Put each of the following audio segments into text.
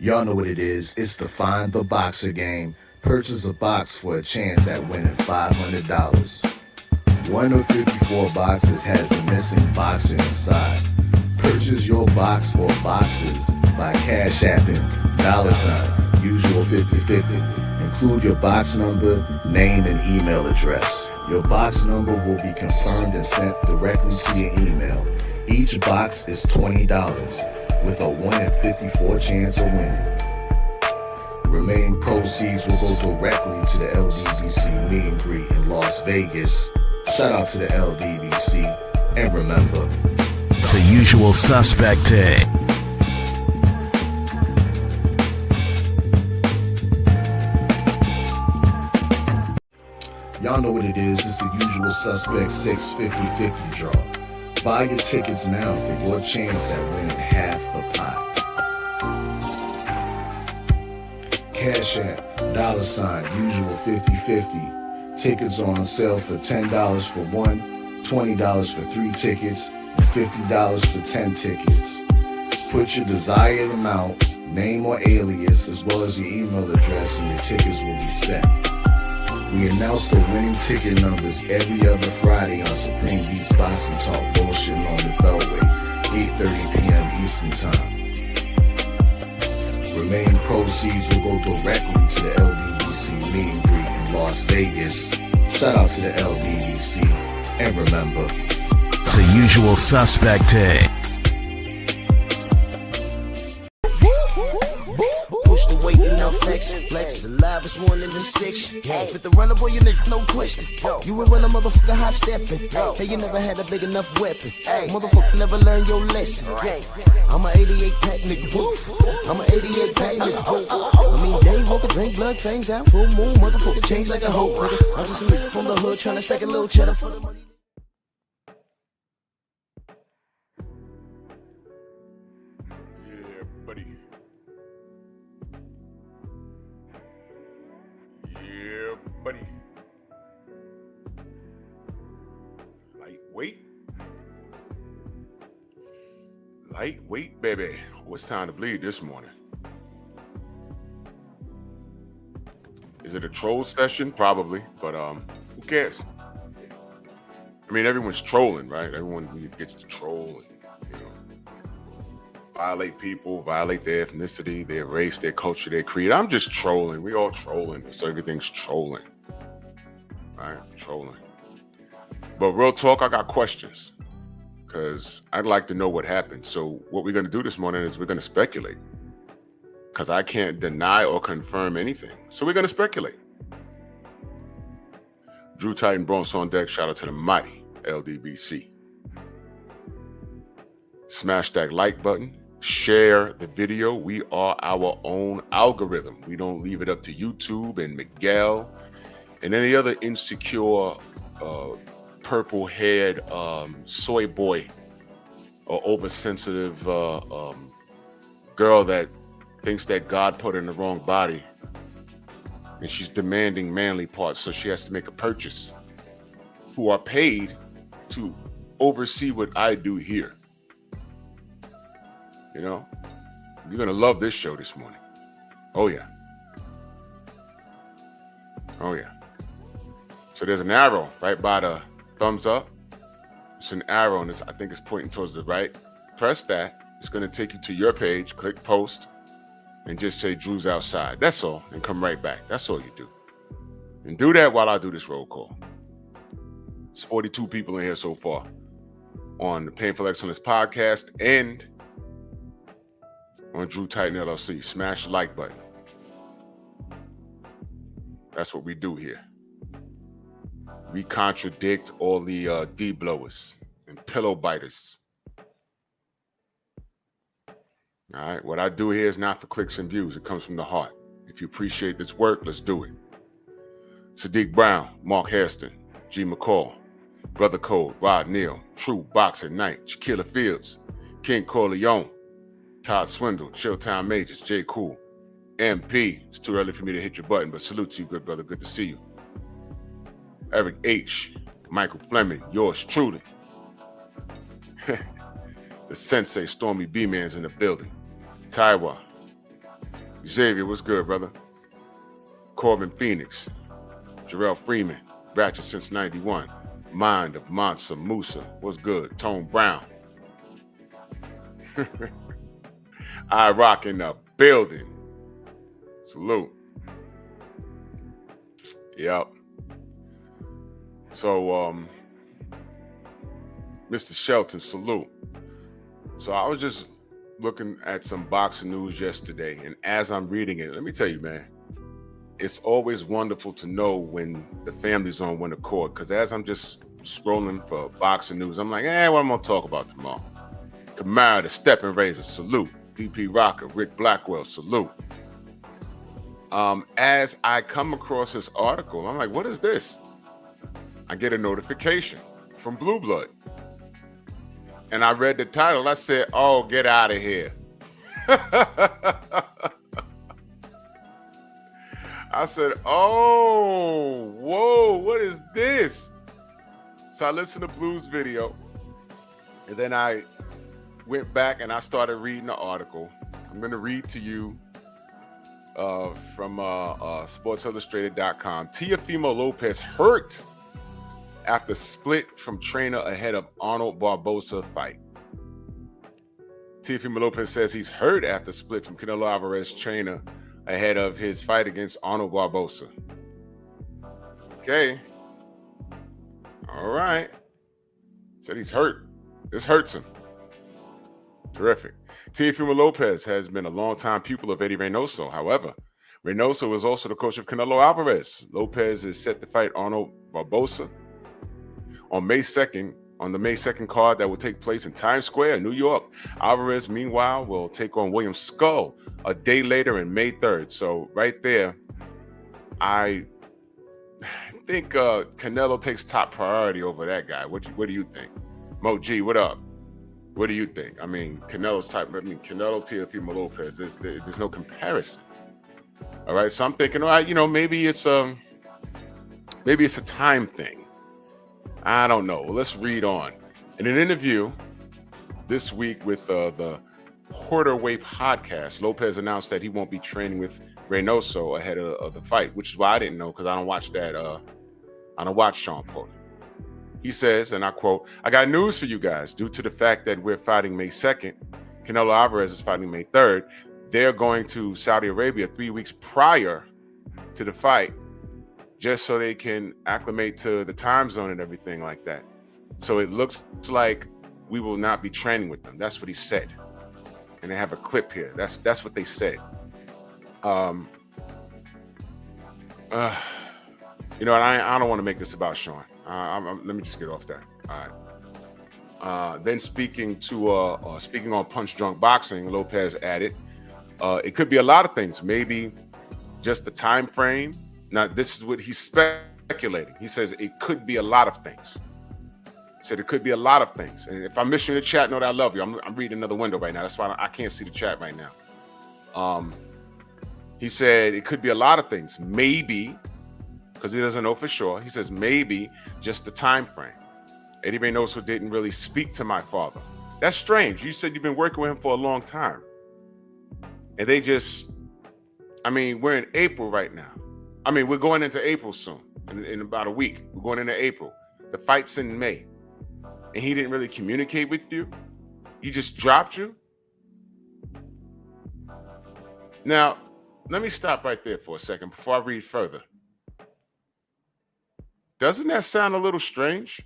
Y'all know what it is. It's the Find the Boxer game. Purchase a box for a chance at winning $500. One of 54 boxes has a missing boxer inside. Purchase your box or boxes by Cash Apping $ usual 50/50. Include your box number, name, and email address. Your box number will be confirmed and sent directly to your email. Each box is $20 with a 1 in 54 chance of winning. Remaining proceeds will go directly to the LDBC meet and greet in Las Vegas. Shout out to the LDBC, and remember, it's a usual suspect day. Y'all know what it is. It's the usual suspect 650-50 draw. Buy your tickets now for your chance at winning half the pot. Cash App, $ usual 50/50. Tickets are on sale for $10 for one, $20 for 3 tickets, and $50 for 10 tickets. Put your desired amount, name or alias, as well as your email address, and your tickets will be set. We announce the winning ticket numbers every other Friday on Supreme Beats Boxing Talk Bullshitting on the Beltway, 8:30 p.m. Eastern Time. Remaining proceeds will go directly to the LDBC meet and greet in Las Vegas. Shout out to the LDBC, and remember, it's a usual suspect day. Flex, the livest one in the section. Fit the runner, boy, you nigga, no question. You will run a motherfucker high stepping. Hey, you never had a big enough weapon. Motherfucker never learned your lesson. I'm a 88 pack nigga, woof. I'm a 88 pack nigga, woof. I mean, day walker, drink blood, fangs out, full moon, motherfucker change like a hoe, nigga. I'm just a nigga from the hood trying to stack a little cheddar for the money. Yeah, buddy. Yeah, buddy. Lightweight, baby. Oh, it's time to bleed this morning. Is it a troll session? Probably, but who cares? I mean, everyone's trolling, right? Everyone gets to troll and, violate people, violate their ethnicity, their race, their culture, their creed. I'm just trolling. We all trolling. So everything's trolling. Right? Trolling. But real talk, I got questions. Because I'd like to know what happened. So what we're going to do this morning is we're going to speculate. Because I can't deny or confirm anything. So we're going to speculate. Drew Titan, Bronx on deck. Shout out to the mighty LDBC. Smash that like button. Share the video. We are our own algorithm. We don't leave it up to YouTube and Miguel and any other insecure purple-haired soy boy or oversensitive girl that thinks that God put her in the wrong body and she's demanding manly parts, so she has to make a purchase, who are paid to oversee what I do here. You're going to love this show this morning. Oh, yeah. Oh, yeah. So there's an arrow right by the thumbs up. It's an arrow, and I think it's pointing towards the right. Press that. It's going to take you to your page. Click post and just say Drew's outside. That's all. And come right back. That's all you do. And do that while I do this roll call. It's 42 people in here so far on the Painful Excellence podcast and on Drew Titan LLC. Smash the like button. That's what we do here. We contradict all the D-blowers and pillow biters. All right, what I do here is not for clicks and views. It comes from the heart. If you appreciate this work, let's do it. Sadiq Brown, Mark Hairston, G. McCall, Brother Code, Rod Neal, True Boxer Knight, Shaquilla Fields, King Corleone, Todd Swindle, Showtime Majors, J. Cool, MP. It's too early for me to hit your button, but salute to you, good brother. Good to see you. Eric H., Michael Fleming, yours truly. The Sensei Stormy B-Man's in the building. Taiwa, Xavier, what's good, brother? Corbin Phoenix, Jarrell Freeman, Ratchet since 91. Mind of Mansa Musa, what's good? Tone Brown. I rock in the building. Salute. Yep. So, Mr. Shelton, salute. So I was just looking at some boxing news yesterday, and as I'm reading it, let me tell you, man, it's always wonderful to know when the family's on one accord, because as I'm just scrolling for boxing news, I'm like, what am I going to talk about tomorrow? Kamara, the Stepping Razor, salute. DP Rocker, Rick Blackwell, salute. As I come across this article, I'm like, what is this? I get a notification from Blue Blood. And I read the title. I said, oh, get out of here. I said, oh, whoa, what is this? So I listened to Blue's video. And then I went back and I started reading the article. I'm going to read to you from SportsIllustrated.com. Teofimo Lopez hurt after split from trainer ahead of Arnold Barboza fight. Teofimo Lopez says he's hurt after split from Canelo Alvarez trainer ahead of his fight against Arnold Barboza. Okay. All right. Said he's hurt. This hurts him. Terrific. Teofimo Lopez has been a longtime pupil of Eddie Reynoso. However, Reynoso is also the coach of Canelo Alvarez. Lopez is set to fight Arnold Barboza on May 2nd, on the May 2nd card that will take place in Times Square, New York. Alvarez, meanwhile, will take on William Skull a day later in May 3rd. So right there, I think Canelo takes top priority over that guy. What do you think? Mo G, what up? What do you think? I mean, Canelo, Teofimo Lopez, there's no comparison. All right, so I'm thinking, all right, maybe it's a time thing. I don't know. Well, let's read on. In an interview this week with the Porter Way podcast, Lopez announced that he won't be training with Reynoso ahead of the fight, which is why I didn't know, because I don't watch that. I don't watch Sean Porter. He says, and I quote, "I got news for you guys. Due to the fact that we're fighting May 2nd, Canelo Alvarez is fighting May 3rd, they're going to Saudi Arabia 3 weeks prior to the fight, just so they can acclimate to the time zone and everything like that. So it looks like we will not be training with them." That's what he said. And they have a clip here. That's what they said. I don't want to make this about Sean. Let me just get off that. All right. Then speaking on Punch Drunk Boxing, Lopez added, it could be a lot of things. Maybe just the time frame. Now, this is what he's speculating. He says it could be a lot of things. He said it could be a lot of things. And if I miss you in the chat, know that I love you. I'm reading another window right now. That's why I can't see the chat right now. He said it could be a lot of things. Maybe, because he doesn't know for sure. He says maybe just the time frame. Eddie Reynoso didn't really speak to my father. That's strange. You said you've been working with him for a long time. And they just, we're in April right now. We're going into April soon, in about a week. We're going into April. The fight's in May. And he didn't really communicate with you. He just dropped you. Now, let me stop right there for a second before I read further. Doesn't that sound a little strange?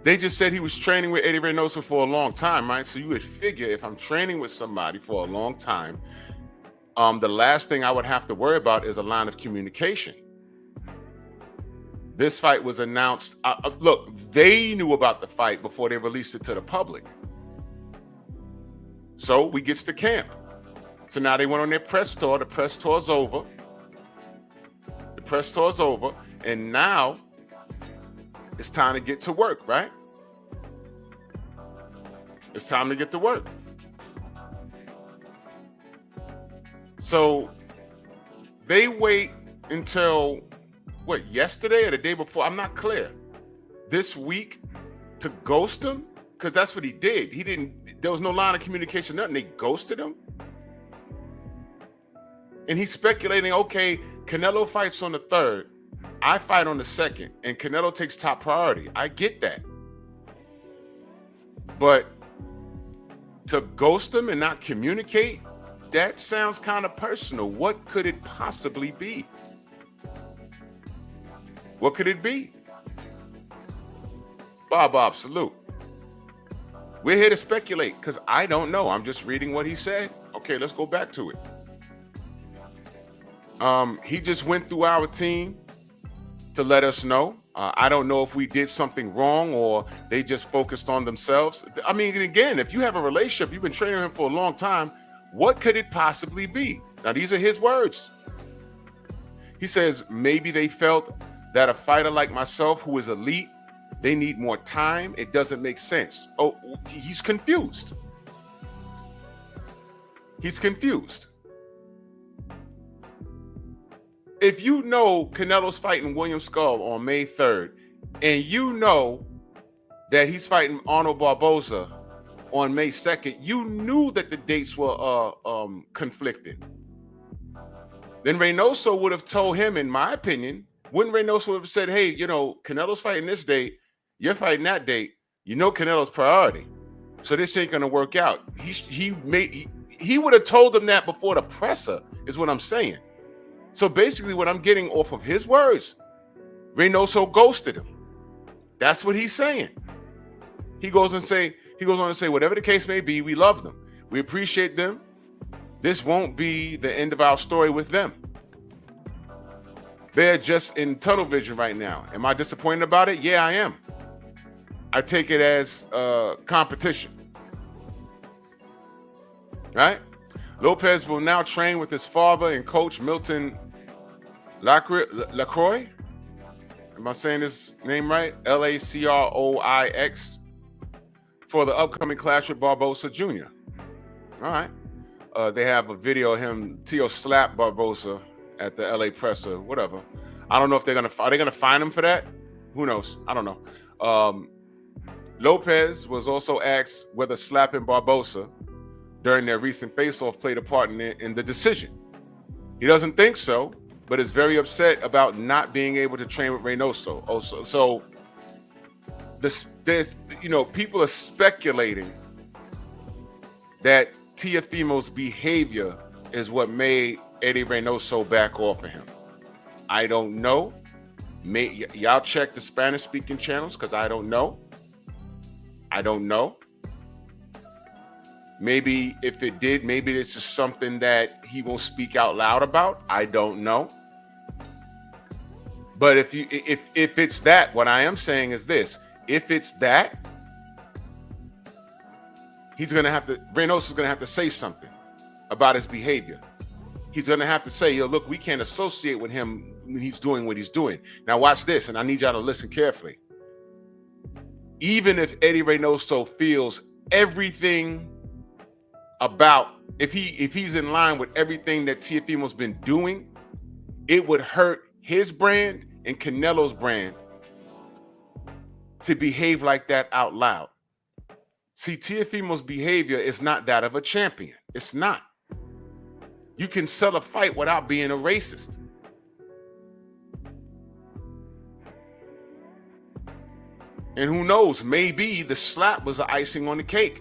They just said he was training with Eddie Reynoso for a long time, right? So you would figure if I'm training with somebody for a long time, the last thing I would have to worry about is a line of communication. This fight was announced. Look, they knew about the fight before they released it to the public. So we gets to camp. So now they went on their press tour. The press tour's over. And now it's time to get to work, right? It's time to get to work. So they wait until, yesterday or the day before? I'm not clear. This week to ghost him? because that's what he did. There was no line of communication, nothing. They ghosted him. And he's speculating, okay, Canelo fights on the 3rd, I fight on the 2nd, and Canelo takes top priority. I get that. But to ghost him and not communicate, that sounds kind of personal. What could it possibly be? What could it be? Bob, salute. We're here to speculate because I don't know. I'm just reading what he said. Okay, let's go back to it. He just went through our team to let us know. I don't know if we did something wrong or they just focused on themselves. I mean, again, if you have a relationship, you've been training him for a long time, what could it possibly be? Now, these are his words. He says, maybe they felt that a fighter like myself who is elite, they need more time. It doesn't make sense. Oh, he's confused. He's confused. If you know Canelo's fighting William Skull on May 3rd, and you know that he's fighting Arnold Barboza on May 2nd, you knew that the dates were conflicting. Then Reynoso would have told him, in my opinion, wouldn't Reynoso have said, hey, you know, Canelo's fighting this date, you're fighting that date, you know Canelo's priority, so this ain't gonna work out. He would have told him that before the presser, is what I'm saying. So basically what I'm getting off of his words, Reynoso ghosted him. That's what he's saying. He goes on to say, whatever the case may be, we love them. We appreciate them. This won't be the end of our story with them. They're just in tunnel vision right now. Am I disappointed about it? Yeah, I am. I take it as competition. Right? Lopez will now train with his father and coach Milton Lacroix. Am I saying his name right? Lacroix, for the upcoming clash with Barboza Jr. All right. They have a video of him. Teo slapped Barboza at the LA presser, whatever. I don't know if are they gonna fine him for that? Who knows? I don't know. Lopez was also asked whether slapping Barboza during their recent face-off played a part in the decision. He doesn't think so, but is very upset about not being able to train with Reynoso. Also, so there's people are speculating that Teofimo's behavior is what made Eddie Reynoso back off of him. I don't know. Y'all check the Spanish-speaking channels because I don't know. Maybe if it did, maybe it's just something that he won't speak out loud about. I don't know. But if it's that, what I am saying is this: if it's that, Reynoso's gonna have to say something about his behavior. He's gonna have to say, yo, look, we can't associate with him when he's doing what he's doing. Now watch this, and I need y'all to listen carefully. Even if Eddie Reynoso feels everything about, if he's in line with everything that Teofimo's been doing, it would hurt his brand and Canelo's brand to behave like that out loud. See, Teofimo's behavior is not that of a champion. It's not. You can sell a fight without being a racist. And who knows, maybe the slap was the icing on the cake.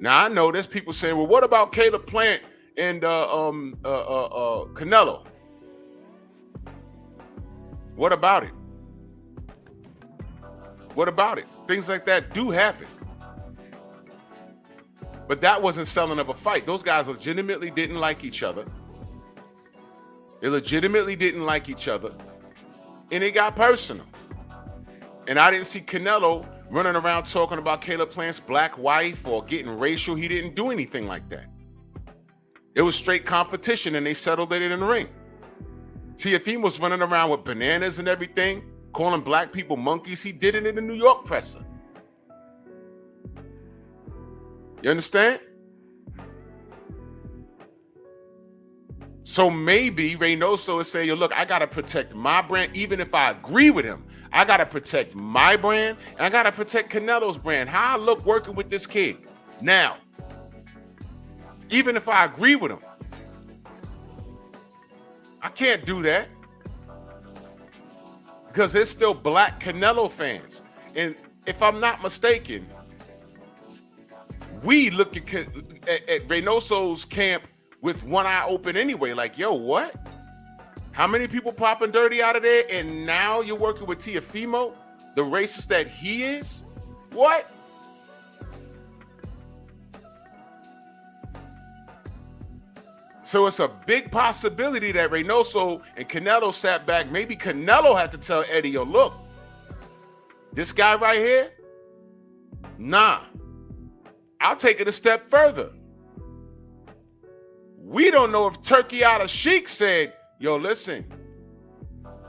Now, I know there's people saying, well, what about Caleb Plant and Canelo? What about it? What about it? Things like that do happen. But that wasn't selling of a fight. Those guys legitimately didn't like each other. They legitimately didn't like each other. And it got personal. And I didn't see Canelo running around talking about Caleb Plant's black wife or getting racial. He didn't do anything like that. It was straight competition, and they settled it in the ring. Teofimo was running around with bananas and everything, calling black people monkeys. He did it in the New York presser. You understand? So maybe Reynoso is saying, yo, look, I got to protect my brand. Even if I agree with him, I got to protect my brand, and I got to protect Canelo's brand. How I look working with this kid. Now, even if I agree with him, I can't do that because there's still black Canelo fans. And if I'm not mistaken, we look at Reynoso's camp with one eye open anyway. Like, yo, what? How many people popping dirty out of there? And now you're working with Teofimo, the racist that he is? What? So it's a big possibility that Reynoso and Canelo sat back. Maybe Canelo had to tell Eddie, yo, look, this guy right here, nah, I'll take it a step further. We don't know if Turkey Al Sheikh said, yo, listen,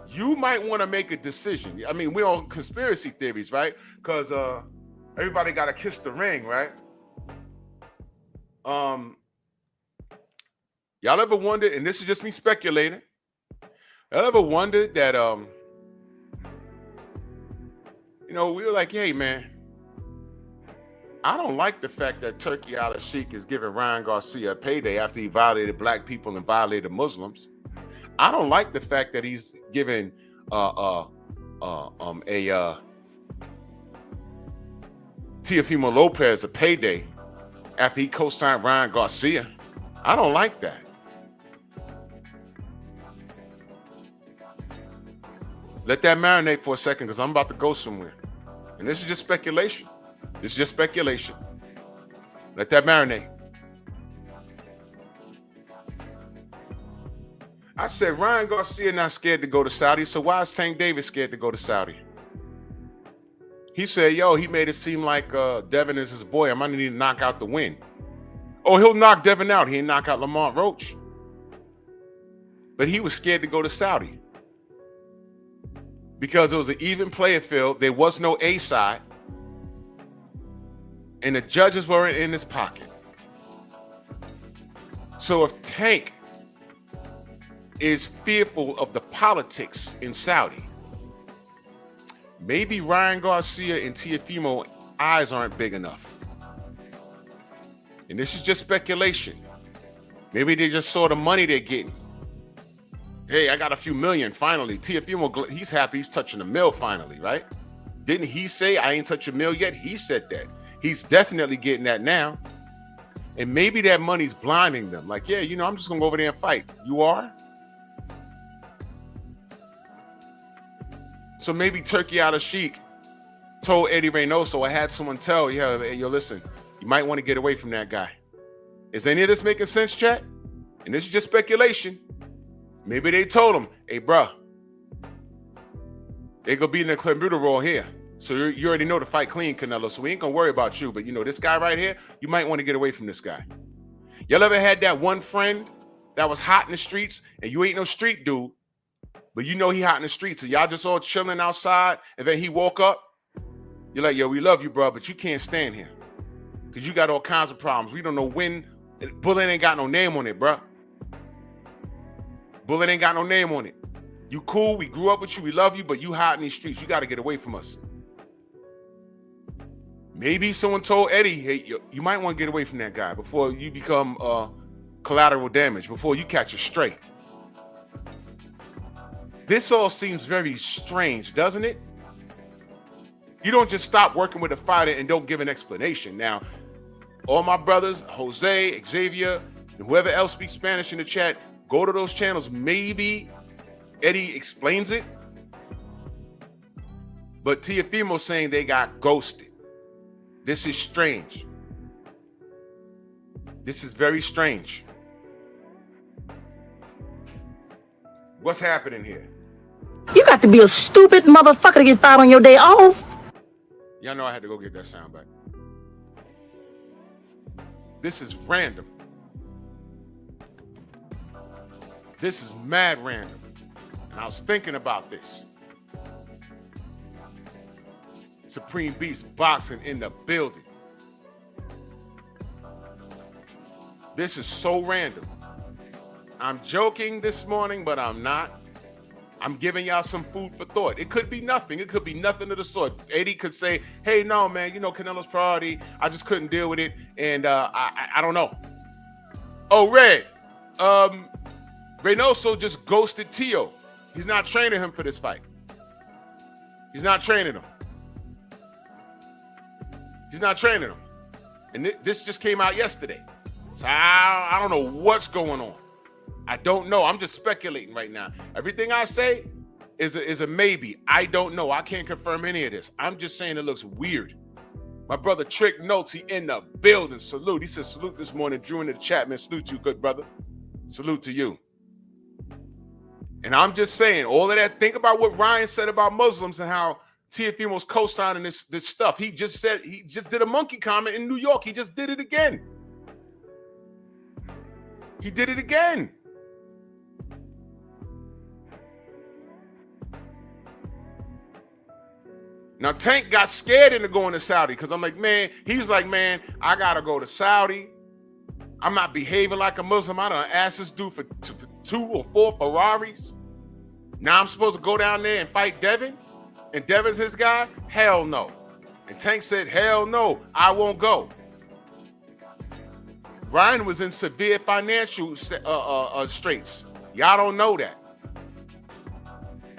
you might want to make a decision. I mean, we're on conspiracy theories, right? Because everybody got to kiss the ring, right? Y'all ever wondered, and this is just me speculating, y'all ever wondered that, we were like, hey, man, I don't like the fact that Turkey Al Sheikh is giving Ryan Garcia a payday after he violated black people and violated Muslims. I don't like the fact that he's giving Teofimo Lopez a payday after he co-signed Ryan Garcia. I don't like that. Let that marinate for a second because I'm about to go somewhere. And this is just speculation. Let that marinate. I said Ryan Garcia not scared to go to Saudi, so why is Tank Davis scared to go to Saudi? He said, yo, he made it seem like Devin is his boy. I might need to knock out the win. Oh, he'll knock Devin out. He didn't knock out Lamont Roach. But he was scared to go to Saudi. Because it was an even player field. There was no A side. And the judges were in his pocket. So if Tank is fearful of the politics in Saudi, maybe Ryan Garcia and Teofimo eyes aren't big enough. And this is just speculation. Maybe they just saw the money they're getting. Hey, I got a few million finally. Teofimo, he's happy he's touching a mill finally, right? Didn't he say I ain't touched a mill yet? He said that. He's definitely getting that now. And maybe that money's blinding them. Like, yeah, I'm just going to go over there and fight. You are? So maybe Turkey Al Sheikh told Eddie Reynoso, I had someone tell, yo, listen, you might want to get away from that guy. Is any of this making sense, chat? And this is just speculation. Maybe they told him, hey, bro, they gonna be in the clenbuterol here. So you already know to fight clean, Canelo, so we ain't gonna worry about you. But this guy right here, you might want to get away from this guy. Y'all ever had that one friend that was hot in the streets and you ain't no street dude, but he hot in the streets and y'all just all chilling outside and then he woke up? You're like, yo, we love you, bro, but you can't stand here because you got all kinds of problems. We don't know when. Bullet ain't got no name on it, bro. Bullet ain't got no name on it. You cool, we grew up with you, we love you, but you hot in these streets. You got to get away from us. Maybe someone told Eddie, hey, you might want to get away from that guy before you become collateral damage, before you catch a stray. This all seems very strange, doesn't it? You don't just stop working with a fighter and don't give an explanation. Now, all my brothers, Jose, Xavier, and whoever else speaks Spanish in the chat, go to those channels. Maybe Eddie explains it. But Teofimo saying they got ghosted. This is strange. This is very strange. What's happening here? You got to be a stupid motherfucker to get fired on your day off. Y'all know I had to go get that sound back. This is random. This is mad random. And I was thinking about this. Supreme Beast boxing in the building. This is so random. I'm joking this morning, but I'm not. I'm giving y'all some food for thought. It could be nothing. It could be nothing of the sort. AD could say, hey, no, man, Canelo's priority. I just couldn't deal with it. And I don't know. Oh, Red. Reynoso just ghosted Teo. He's not training him for this fight. He's not training him. He's not training him. And this just came out yesterday. So I don't know what's going on. I don't know. I'm just speculating right now. Everything I say is a maybe. I don't know. I can't confirm any of this. I'm just saying it looks weird. My brother Trick notes he in the building. Salute. He said salute this morning. Drew in the chat, man. Salute you, good brother. Salute to you. And I'm just saying, all of that, think about what Ryan said about Muslims and how Teofimo's co-signing this stuff. He just did a monkey comment in New York. He just did it again. He did it again. Now, Tank got scared into going to Saudi because I'm like, man, he was like, man, I got to go to Saudi. I'm not behaving like a Muslim. I done asked this dude for 2 or 4 Ferraris. Now I'm supposed to go down there and fight Devin? And Devin's his guy? Hell no. And Tank said, hell no, I won't go. Ryan was in severe financial straits. Y'all don't know that.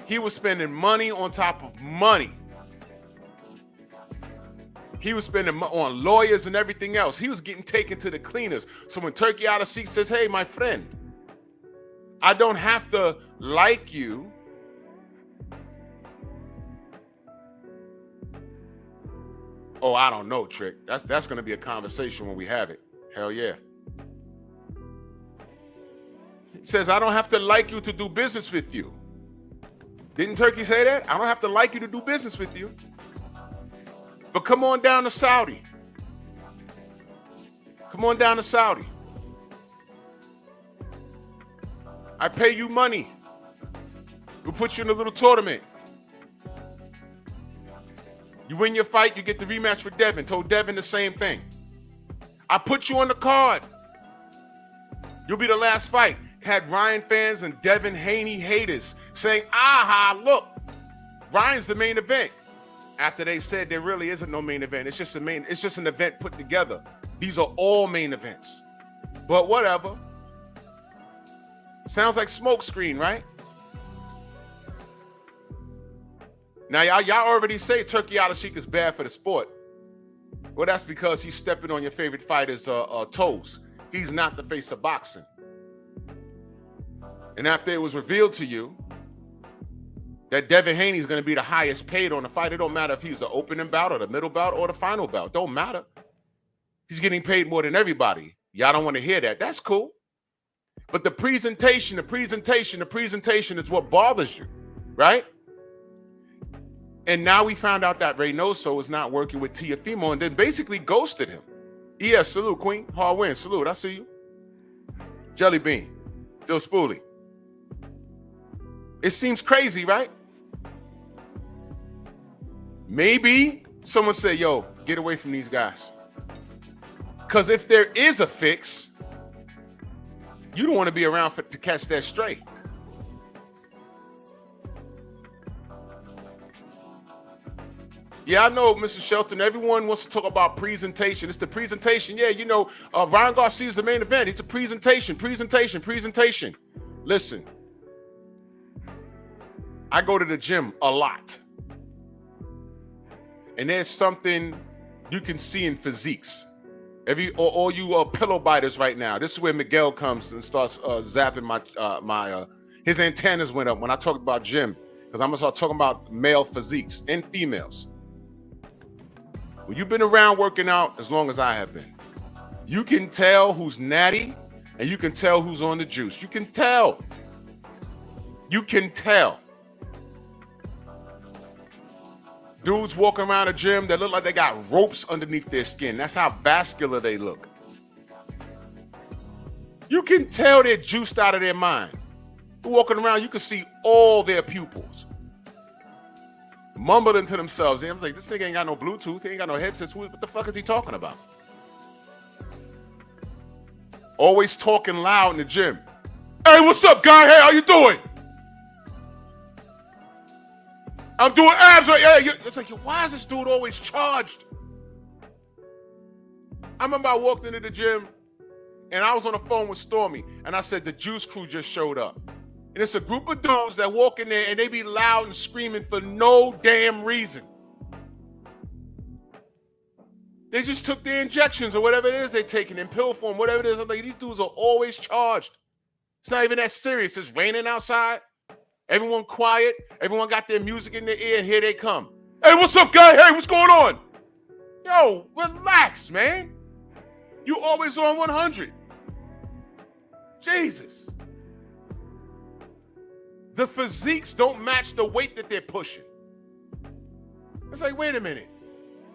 He was spending money on top of money. He was spending on lawyers and everything else. He was getting taken to the cleaners. So when Turkey out of seat says, hey, my friend, I don't have to like you. Oh, I don't know, Trick. That's going to be a conversation when we have it. Hell yeah. He says, I don't have to like you to do business with you. Didn't Turkey say that? I don't have to like you to do business with you. But come on down to Saudi. Come on down to Saudi. I pay you money. We'll put you in a little tournament. You win your fight, you get the rematch with Devin. Told Devin the same thing. I put you on the card. You'll be the last fight. Had Ryan fans and Devin Haney haters saying, aha, look, Ryan's the main event. After they said there really isn't no main event. It's just an event put together. These are all main events. But whatever. Sounds like smoke screen, right? Now, y'all already say Turkey Al-Sheikh is bad for the sport. Well, that's because he's stepping on your favorite fighter's toes. He's not the face of boxing. And after it was revealed to you that Devin Haney is going to be the highest paid on the fight, it don't matter if he's the opening bout or the middle bout or the final bout. Don't matter. He's getting paid more than everybody. Y'all don't want to hear that. That's cool. But the presentation is what bothers you, right? And now we found out that Reynoso is not working with Teofimo and then basically ghosted him. Yes, salute, Queen. Hard win. Salute. I see you. Jelly Bean. Dill Spoolie. It seems crazy, right? Maybe someone said, yo, get away from these guys. Because if there is a fix, you don't want to be around to catch that straight. Yeah, I know, Mr. Shelton. Everyone wants to talk about presentation. It's the presentation. Yeah, Ryan Garcia's the main event. It's a presentation. Listen, I go to the gym a lot. And there's something you can see in physiques. All you pillow biters right now. This is where Miguel comes and starts zapping his antennas went up when I talked about gym. Because I'm going to start talking about male physiques and females. When you've been around working out as long as I have been, you can tell who's natty and you can tell who's on the juice. You can tell. Dudes walking around the gym that look like they got ropes underneath their skin. That's how vascular they look. You can tell they're juiced out of their mind. They're walking around, you can see all their pupils. Mumbling to themselves. I was like, this nigga ain't got no Bluetooth. He ain't got no headsets. What the fuck is he talking about? Always talking loud in the gym. Hey, what's up, guy? Hey, how you doing? I'm doing abs right. Yeah, it's like, why is this dude always charged? I remember I walked into the gym and I was on the phone with Stormy and I said, the Juice Crew just showed up. And it's a group of dudes that walk in there and they be loud and screaming for no damn reason. They just took their injections or whatever it is they're taking in pill form, whatever it is. I'm like, these dudes are always charged. It's not even that serious. It's raining outside. Everyone quiet. Everyone got their music in their ear and here they come. Hey, what's up, guy? Hey, what's going on? Yo, relax, man. You always on 100. Jesus. The physiques don't match the weight that they're pushing. It's like, wait a minute.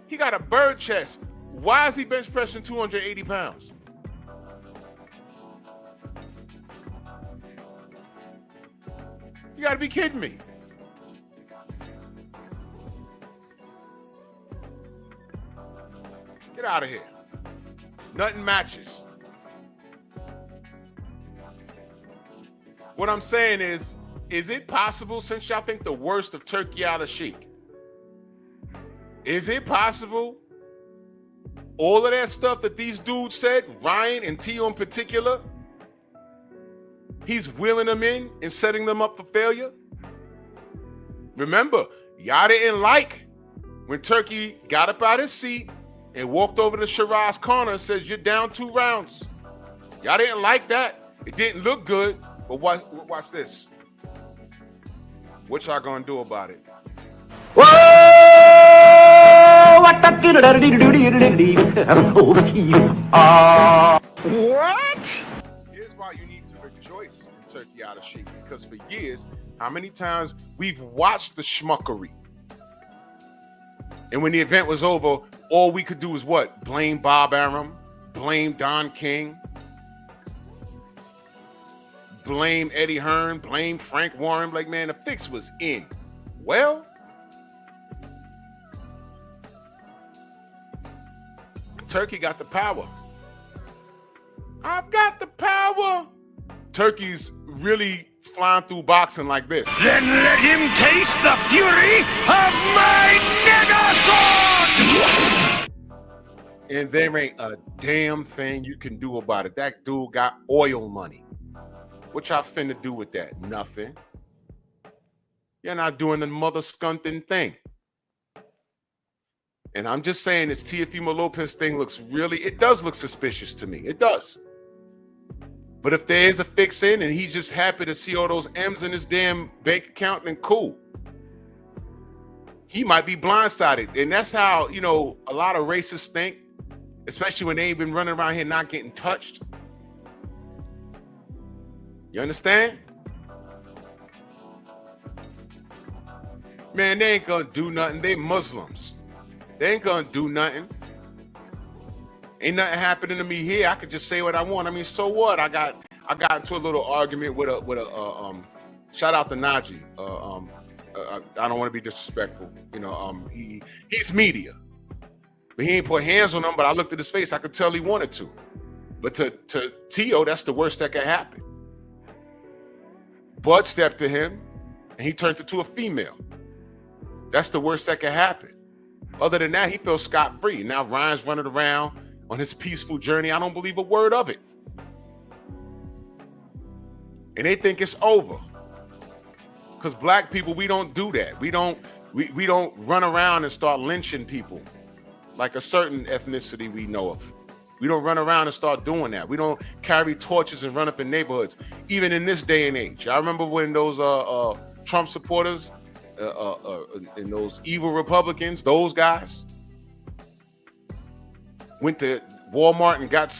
He got a bird chest. Why is he bench pressing 280 pounds? You gotta be kidding me. Get out of here. Nothing matches. What I'm saying is it possible, since y'all think the worst of Turkey Al-Sheikh, is it possible all of that stuff that these dudes said, Ryan and Tio in particular, he's wheeling them in and setting them up for failure? Remember, y'all didn't like when Turkey got up out his seat and walked over to Shiraz's corner and said, you're down 2 rounds. Y'all didn't like that. It didn't look good, but watch this. What y'all gonna do about it? Whoa! What? Here's why you need to rejoice in Turkey Al-Sheikh, because for years, how many times we've watched the schmuckery. And when the event was over, all we could do was what? Blame Bob Arum, blame Don King, blame Eddie Hearn, blame Frank Warren. Like, man, the fix was in. Well, Turkey got the power. I've got the power. Turkey's really flying through boxing like this. Then let him taste the fury of my Negasword! And there ain't a damn thing you can do about it. That dude got oil money. What y'all finna do with that? Nothing. You're not doing the mother skunting thing. And I'm just saying this Teofimo Lopez thing it does look suspicious to me. It does. But if there is a fix in and he's just happy to see all those M's in his damn bank account, then cool. He might be blindsided. And that's how, a lot of racists think, especially when they ain't been running around here not getting touched. You understand? Man, they ain't gonna do nothing. They Muslims. They ain't gonna do nothing. Ain't nothing happening to me here. I could just say what I want. I mean, so what? I got into a little argument with a shout out to Najee. I don't want to be disrespectful. He's media. But he ain't put hands on him, but I looked at his face. I could tell he wanted to. But to Tio, that's the worst that could happen. Bud stepped to him and he turned into a female. That's the worst that could happen. Other than that, he feels scot-free. Now Ryan's running around on his peaceful journey. I don't believe a word of it. And they think it's over. Because black people, we don't do that. We don't run around and start lynching people like a certain ethnicity we know of. We don't run around and start doing that. We don't carry torches and run up in neighborhoods, even in this day and age. I remember when those Trump supporters and those evil Republicans, those guys, went to Walmart and got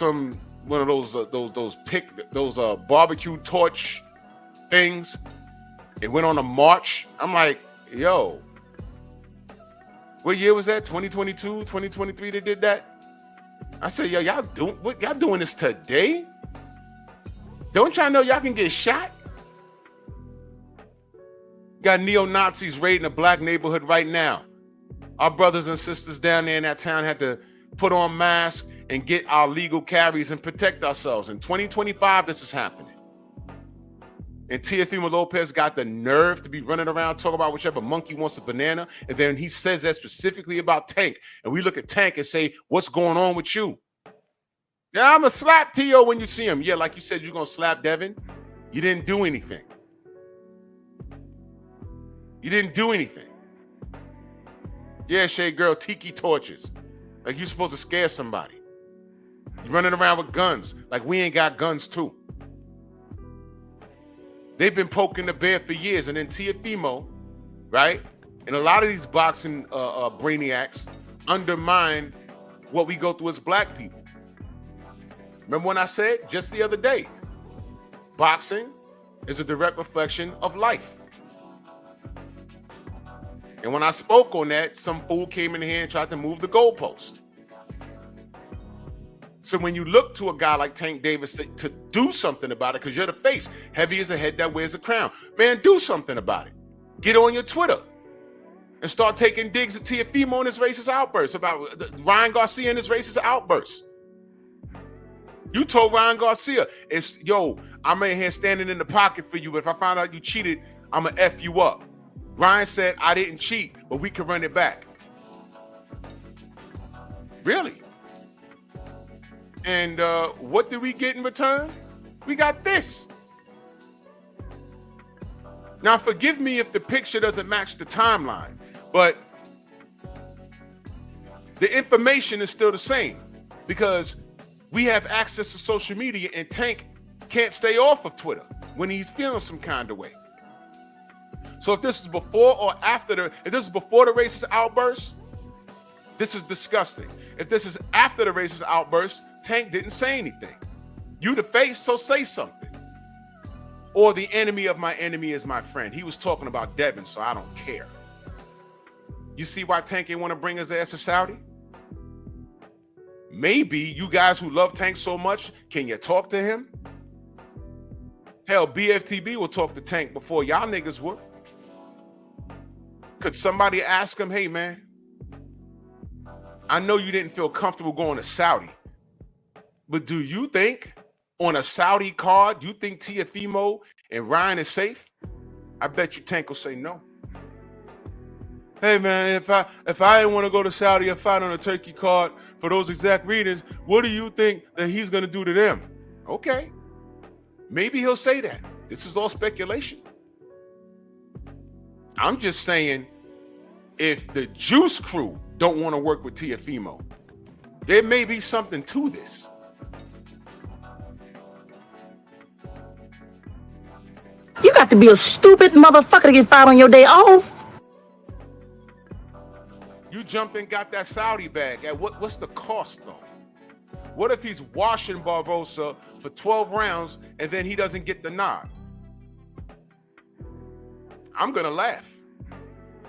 one of those barbecue torch things and went on a march. I'm like, yo, what year was that? 2022, 2023 they did that? I said, yo, y'all doing this today? Don't y'all know y'all can get shot? Got neo-Nazis raiding a black neighborhood right now. Our brothers and sisters down there in that town had to put on masks and get our legal carries and protect ourselves. In 2025, this is happening. And Teofimo Lopez got the nerve to be running around talking about whichever monkey wants a banana. And then he says that specifically about Tank. And we look at Tank and say, what's going on with you? Yeah, I'm going to slap Teo when you see him. Yeah, like you said, you're going to slap Devin. You didn't do anything. You didn't do anything. Yeah, Shade Girl, tiki torches. Like you're supposed to scare somebody. You're running around with guns. Like we ain't got guns too. They've been poking the bear for years. And then Teofimo, right? And a lot of these boxing brainiacs undermine what we go through as black people. Remember when I said just the other day, boxing is a direct reflection of life. And when I spoke on that, some fool came in here and tried to move the goalpost. So when you look to a guy like Tank Davis to do something about it, because you're the face, heavy as a head that wears a crown, man, do something about it. Get on your Twitter and start taking digs at Teofimo and his racist outbursts, about Ryan Garcia and his racist outbursts. You told Ryan Garcia, I'm in here standing in the pocket for you, but if I find out you cheated, I'm going to F you up. Ryan said, I didn't cheat, but we can run it back. Really? And what did we get in return? We got this. Now, forgive me if the picture doesn't match the timeline, but the information is still the same because we have access to social media and Tank can't stay off of Twitter when he's feeling some kind of way. So if this is before or after if this is before the racist outburst, this is disgusting. If this is after the racist outburst, Tank didn't say anything. You the face, so say something. Or the enemy of my enemy is my friend. He was talking about Devin, so I don't care. You see why Tank ain't want to bring his ass to Saudi? Maybe you guys who love Tank so much, can you talk to him? Hell, BFTB will talk to Tank before y'all niggas would. Could somebody ask him, hey man, I know you didn't feel comfortable going to Saudi, but do you think on a Saudi card, you think Teofimo and Ryan is safe? I bet you Tank will say no. Hey man, if I didn't want to go to Saudi and fight on a turkey card for those exact reasons, what do you think that he's going to do to them? Okay, maybe he'll say that. This is all speculation. I'm just saying, if the Juice Crew don't want to work with Teofimo, there may be something to this. You got to be a stupid motherfucker to get fired on your day off. You jumped and got that Saudi bag. At what's the cost though? What if he's washing Barbosa for 12 rounds and then he doesn't get the nod? I'm gonna laugh.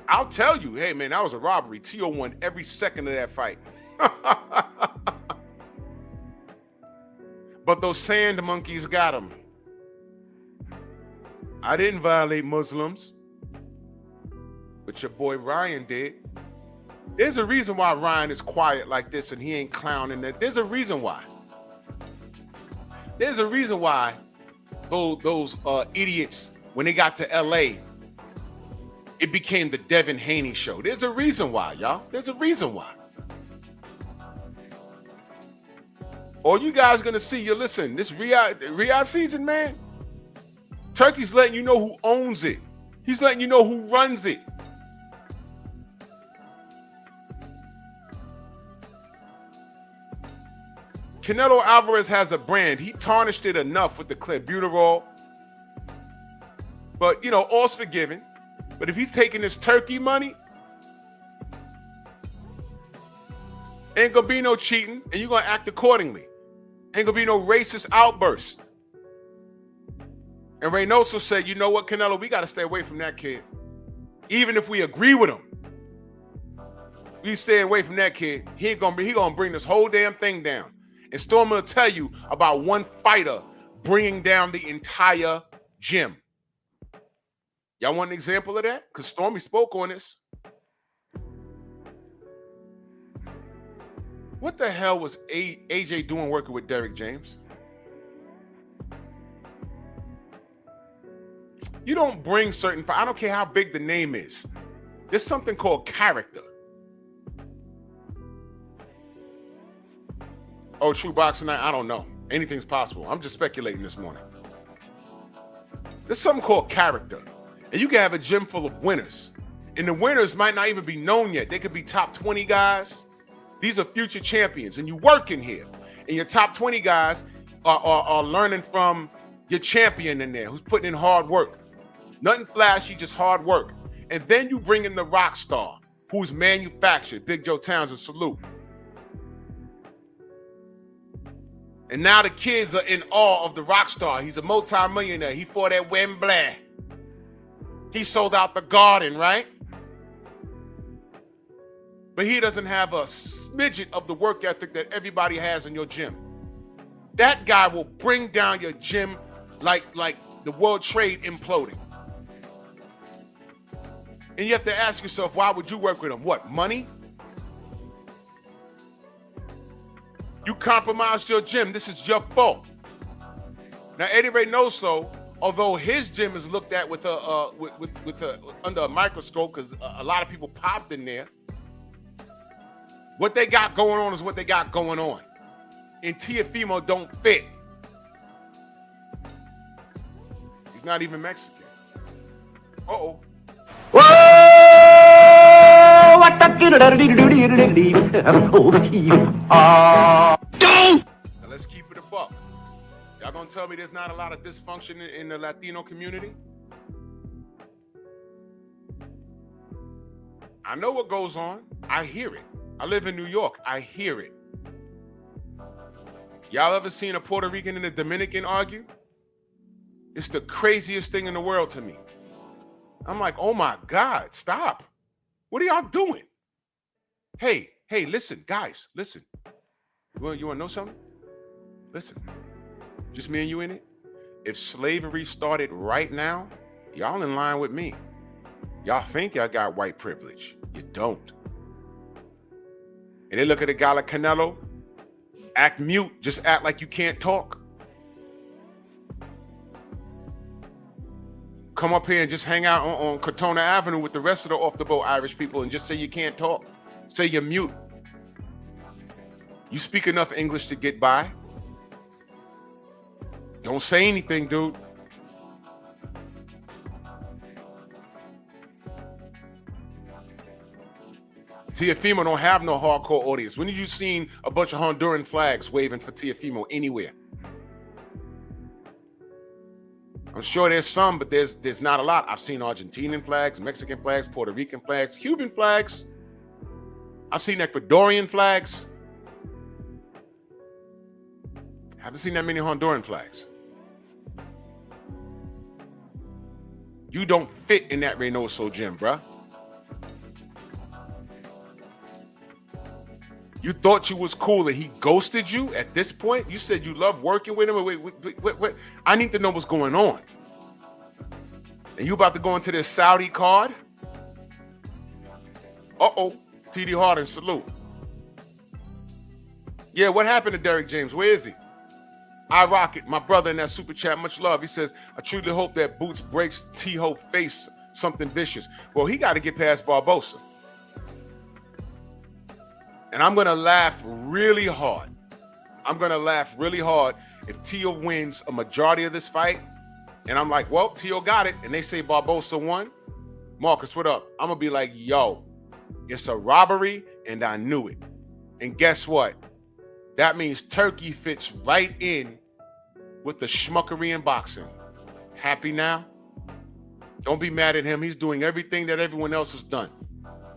I'll tell you, hey man, that was a robbery. Teo won every second of that fight. But those sand monkeys got him. I didn't violate Muslims, but your boy Ryan did. There's a reason why Ryan is quiet like this and he ain't clowning that. There's a reason why. There's a reason why those idiots, when they got to LA, it became the Devin Haney show. There's a reason why, y'all. There's a reason why. All you guys gonna see, you listen, this Riyadh season, man, Turkey's letting you know who owns it. He's letting you know who runs it. Canelo Alvarez has a brand. He tarnished it enough with the clenbuterol. But, you know, all's forgiven. But if he's taking this Turkey money, ain't gonna be no cheating, and you're gonna act accordingly. Ain't gonna be no racist outburst. And Reynoso said, you know what, Canelo, we gotta stay away from that kid. Even if we agree with him, we stay away from that kid. He gonna bring this whole damn thing down. And Storm will tell you about one fighter bringing down the entire gym. Y'all want an example of that? Because Stormy spoke on this. What the hell was AJ doing working with Derrick James? You don't bring certain, I don't care how big the name is. There's something called character. Oh, true boxing night? I don't know. Anything's possible. I'm just speculating this morning. There's something called character. And you can have a gym full of winners. And the winners might not even be known yet. They could be top 20 guys. These are future champions. And you work in here. And your top 20 guys are learning from your champion in there who's putting in hard work. Nothing flashy, just hard work. And then you bring in the rock star who's manufactured. Big Joe Townsend, salute. And now the kids are in awe of the rock star. He's a multi-millionaire. He fought at Wembley. He sold out the Garden, right? But he doesn't have a smidget of the work ethic that everybody has in your gym. That guy will bring down your gym like the World Trade imploding. And you have to ask yourself, why would you work with him? What, money? You compromised your gym. This is your fault. Now, Eddie Reynoso, although his gym is looked at with under a microscope because a lot of people popped in there, what they got going on is what they got going on. And Teofimo don't fit. He's not even Mexican. Uh-oh. Whoa! What the Now let's keep it a buck. Y'all gonna tell me there's not a lot of dysfunction in the Latino community? I know what goes on. I hear it. I live in New York. I hear it. Y'all ever seen a Puerto Rican and a Dominican argue? It's the craziest thing in the world to me. I'm like, oh my God, stop. What are y'all doing? Hey, listen, guys, listen. You want to know something? Listen, just me and you in it. If slavery started right now, y'all in line with me. Y'all think y'all got white privilege. You don't. And they look at a guy like Canelo, act mute, just act like you can't talk. Come up here and just hang out on Katona Avenue with the rest of the off-the-boat Irish people and just say you can't talk. Say you're mute. You speak enough English to get by. Don't say anything, dude. Teofimo don't have no hardcore audience. When have you seen a bunch of Honduran flags waving for Teofimo anywhere? I'm sure there's some, but there's not a lot. I've seen Argentinian flags, Mexican flags, Puerto Rican flags, Cuban flags. I've seen Ecuadorian flags. Haven't seen that many Honduran flags. You don't fit in that Reynoso gym, bruh. You thought you was cool and he ghosted you at this point? You said you love working with him. Wait. I need to know what's going on. And you about to go into this Saudi card? Uh-oh. TD Harden, salute. Yeah, what happened to Derrick James? Where is he? I rock it. My brother in that super chat, much love. He says, I truly hope that Boots breaks T-Hope face something vicious. Well, he got to get past Barbosa. And I'm going to laugh really hard. I'm going to laugh really hard if Tio wins a majority of this fight. And I'm like, well, Tio got it. And they say Barbosa won. Marcus, what up? I'm going to be like, yo, it's a robbery and I knew it. And guess what? That means Turkey fits right in with the schmuckery in boxing. Happy now? Don't be mad at him. He's doing everything that everyone else has done.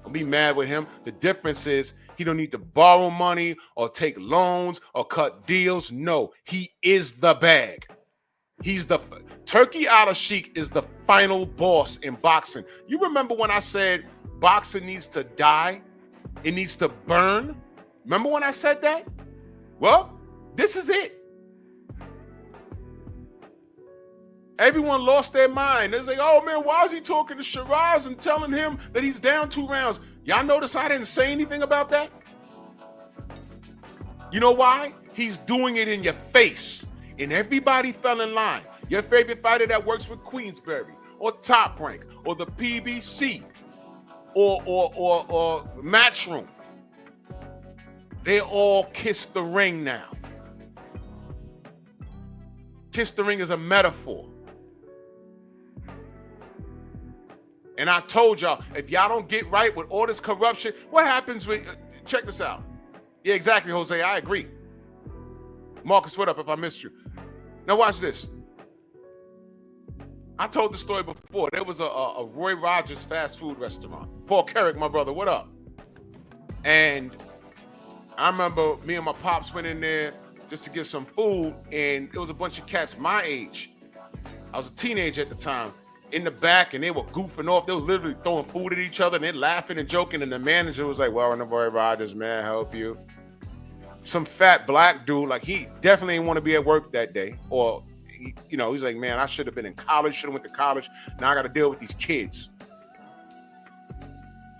Don't be mad with him. The difference is he don't need to borrow money or take loans or cut deals. No, he is the bag. He's the Turkey Al-Sheikh is the final boss in boxing. You remember when I said boxing needs to die? It needs to burn? Remember when I said that? Well, this is it. Everyone lost their mind. They're like, oh man, why is he talking to Shiraz and telling him that he's down 2 rounds? Y'all notice I didn't say anything about that? You know why? He's doing it in your face. And everybody fell in line. Your favorite fighter that works with Queensberry or Top Rank or the PBC or Matchroom. They all kiss the ring now. Kiss the ring is a metaphor. And I told y'all, if y'all don't get right with all this corruption, what happens with, check this out. Yeah, exactly, Jose, I agree. Marcus, what up if I missed you? Now watch this. I told the story before. There was a Roy Rogers fast food restaurant. Paul Carrick, my brother, what up? And I remember me and my pops went in there just to get some food, and it was a bunch of cats my age. I was a teenager at the time. In the back, and they were goofing off. They were literally throwing food at each other, and they're laughing and joking, and the manager was like, well, in the Roy Rogers, man, help you. Some fat black dude, like he definitely didn't want to be at work that day. Or, he's like, man, I should have been in college, should have went to college. Now I got to deal with these kids.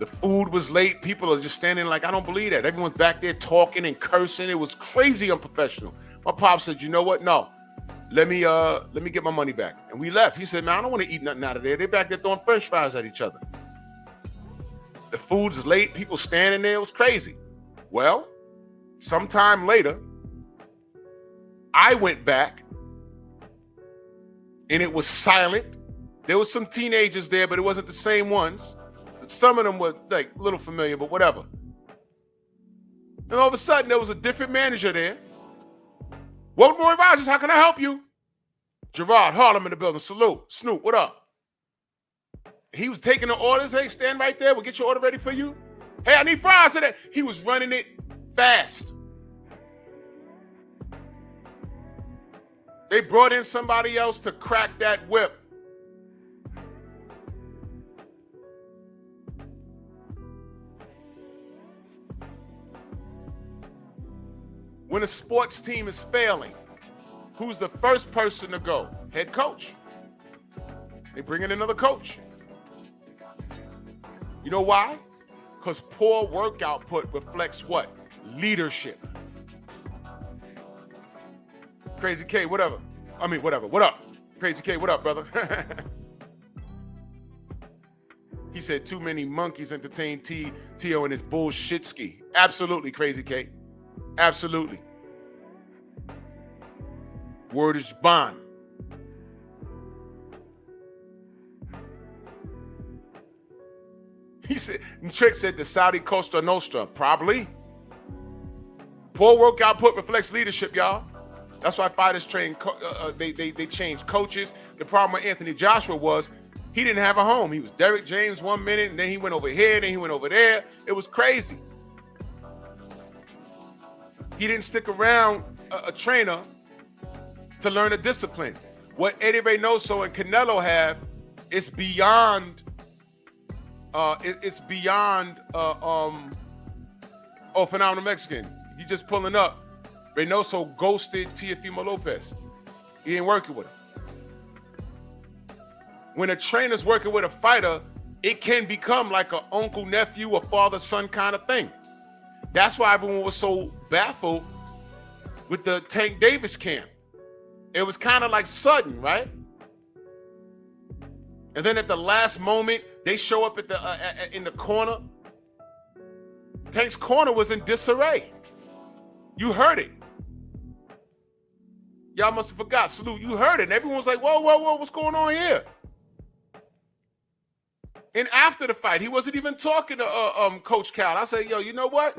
The food was late. People are just standing like, I don't believe that. Everyone's back there talking and cursing. It was crazy unprofessional. My pop said, you know what? No. Let me get my money back. And we left. He said, man, I don't want to eat nothing out of there. They're back there throwing French fries at each other. The food's late. People standing there. It was crazy. Well, sometime later, I went back and it was silent. There was some teenagers there, but it wasn't the same ones. Some of them were like a little familiar, but whatever. And all of a sudden, there was a different manager there. Welcome, Roy Rogers. How can I help you? Gerard Harlem in the building. Salute. Snoop, what up? He was taking the orders. Hey, stand right there. We'll get your order ready for you. Hey, I need fries in it. He was running it fast. They brought in somebody else to crack that whip. When a sports team is failing, who's the first person to go? Head coach. They bring in another coach. You know why? Because poor work output reflects what? Leadership. Crazy K, whatever. What up? Crazy K, what up, brother? He said too many monkeys entertain T.O. and his bullshit ski. Absolutely, Crazy K. Absolutely. Word is bond. He said, Trick said the Saudi Costa Nostra. Probably. Poor work output reflects leadership, y'all. That's why fighters train. They changed coaches. The problem with Anthony Joshua was he didn't have a home. He was Derrick James 1 minute, and then he went over here, then he went over there. It was crazy. He didn't stick around a trainer to learn a discipline. What Eddie Reynoso and Canelo have, it's beyond. Phenomenal Mexican. He just pulling up. Reynoso ghosted Teofimo Lopez. He ain't working with him. When a trainer's working with a fighter, it can become like an uncle-nephew or father-son kind of thing. That's why everyone was so baffled with the Tank Davis camp. It was kind of like sudden, right? And then at the last moment, they show up at the in the corner. Tank's corner was in disarray. You heard it. Y'all must have forgot. Salute, you heard it. And everyone was like, whoa, what's going on here? And after the fight, he wasn't even talking to Coach Cal. I said, yo, you know what?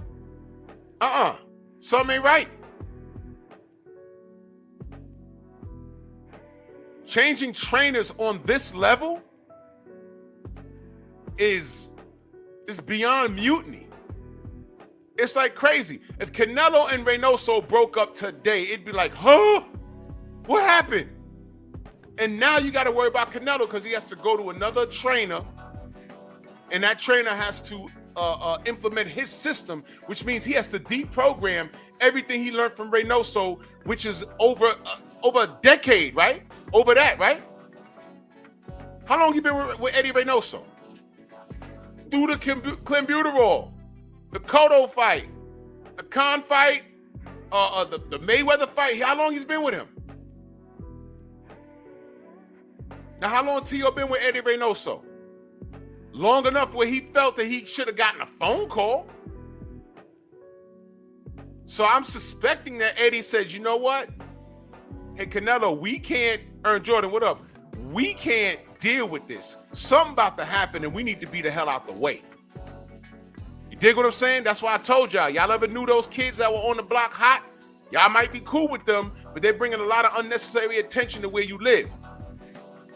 Something ain't right. Changing trainers on this level is beyond mutiny. It's like crazy. If Canelo and Reynoso broke up today, it'd be like, huh? What happened? And now you got to worry about Canelo because he has to go to another trainer, and that trainer has to implement his system, which means he has to deprogram everything he learned from Reynoso, which is over a decade, right? Over that, right? How long you been with Eddie Reynoso? Through the clenbuterol, the Cotto fight, the Khan fight, the Mayweather fight. How long he's been with him? Now, how long Tio been with Eddie Reynoso? Long enough where he felt that he should have gotten a phone call. So I'm suspecting that Eddie said, you know what? Hey, Canelo, we can't, Jordan, what up? We can't deal with this. Something about to happen and we need to be the hell out the way. You dig what I'm saying? That's why I told y'all. Y'all ever knew those kids that were on the block hot? Y'all might be cool with them, but they're bringing a lot of unnecessary attention to where you live.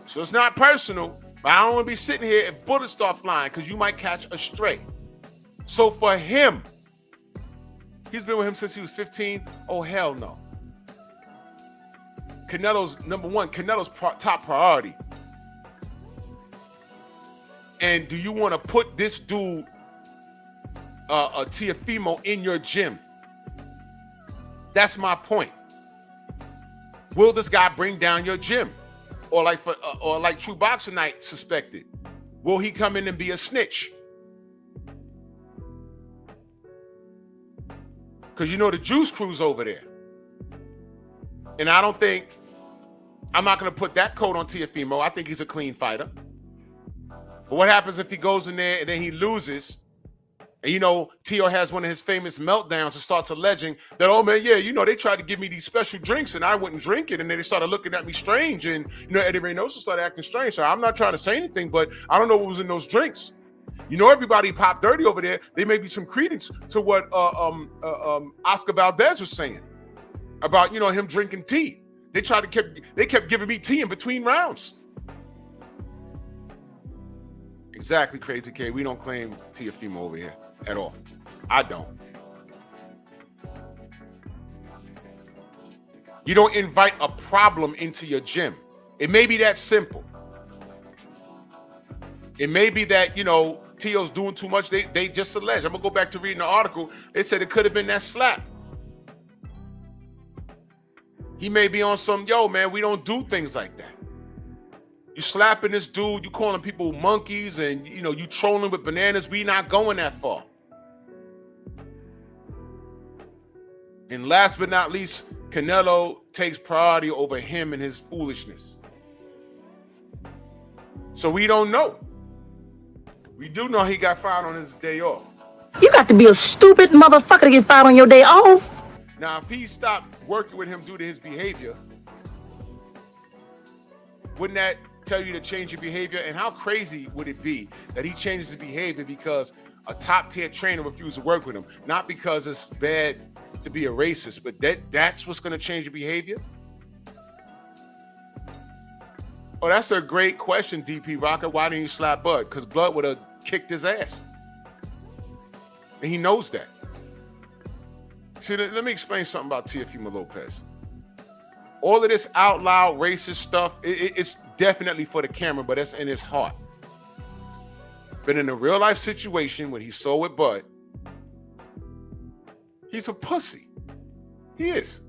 So it's not personal, but I don't want to be sitting here if bullets start flying because you might catch a stray. So for him, he's been with him since he was 15. Oh, hell no. Canelo's number one. Canelo's top priority. And do you want to put this dude, Teofimo, in your gym? That's my point. Will this guy bring down your gym? Or like True Boxer Night suspected, will he come in and be a snitch? Because you know the Juice Crew's over there. And I'm not going to put that coat on Teofimo. I think he's a clean fighter. But what happens if he goes in there and then he loses? And, you know, Tio has one of his famous meltdowns and starts alleging that, oh, man, yeah, you know, they tried to give me these special drinks and I wouldn't drink it. And then they started looking at me strange. And, you know, Eddie Reynoso started acting strange. So I'm not trying to say anything, but I don't know what was in those drinks. You know, everybody popped dirty over there. There may be some credence to what Oscar Valdez was saying about, you know, him drinking tea. They kept giving me tea in between rounds. Exactly, Crazy K. We don't claim Teofimo over here at all. I don't. You don't invite a problem into your gym. It may be that simple. It may be that, you know, Tio's doing too much. They just allege. I'm going to go back to reading the article. They said it could have been that slap. He may be on some, yo, man, we don't do things like that. You slapping this dude, you calling people monkeys, and, you know, you trolling with bananas. We not going that far. And last but not least, Canelo takes priority over him and his foolishness. So we don't know. We do know he got fired on his day off. You got to be a stupid motherfucker to get fired on your day off. Now, if he stopped working with him due to his behavior, wouldn't that tell you to change your behavior? And how crazy would it be that he changes his behavior because a top-tier trainer refused to work with him? Not because it's bad to be a racist, but that's what's going to change your behavior? Oh, that's a great question, DP Rocker. Why didn't you slap Bud? Because Bud would have kicked his ass. And he knows that. See, let me explain something about Teofimo Lopez. All of this out loud racist stuff, it's definitely for the camera, but it's in his heart. But in a real life situation, when he saw with Bud, he's a pussy. He is.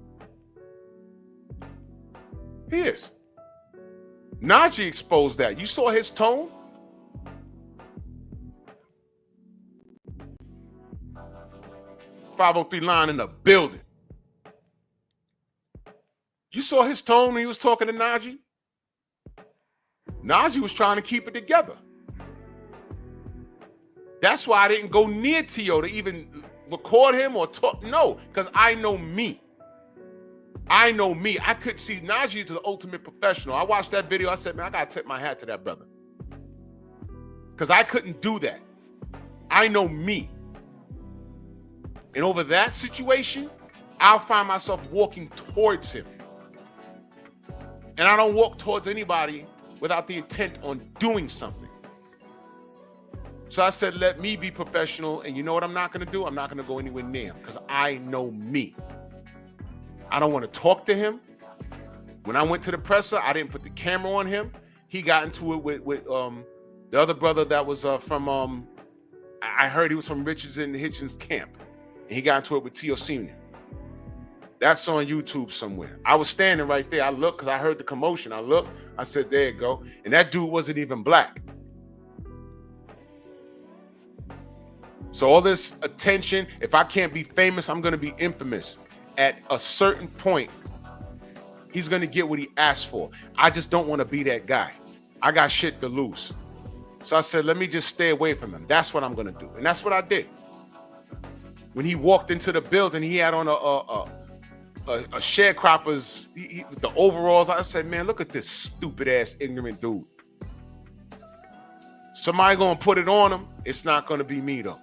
He is. Najee exposed that. You saw his tone? .503 line in the building. You saw his tone when he was talking to Najee? Najee was trying to keep it together. That's why I didn't go near Tio to even record him or talk. No, because I know me. I know me. I could see Najee is the ultimate professional. I watched that video. I said, man, I got to tip my hat to that brother. Because I couldn't do that. I know me. And over that situation, I'll find myself walking towards him. And I don't walk towards anybody without the intent on doing something. So I said, let me be professional. And you know what I'm not going to do? I'm not going to go anywhere near him because I know me. I don't want to talk to him. When I went to the presser, I didn't put the camera on him. He got into it with the other brother that was from, I heard he was from Richards and Hitchens camp. And he got into it with Teofimo. That's on YouTube somewhere. I was standing right there. I looked because I heard the commotion. I looked. I said, there you go. And that dude wasn't even black. So all this attention, if I can't be famous, I'm going to be infamous. At a certain point, he's going to get what he asked for. I just don't want to be that guy. I got shit to lose. So I said, let me just stay away from him. That's what I'm going to do. And that's what I did. When he walked into the building, he had on a sharecropper's, with the overalls. I said, man, look at this stupid ass ignorant dude. Somebody going to put it on him. It's not going to be me though.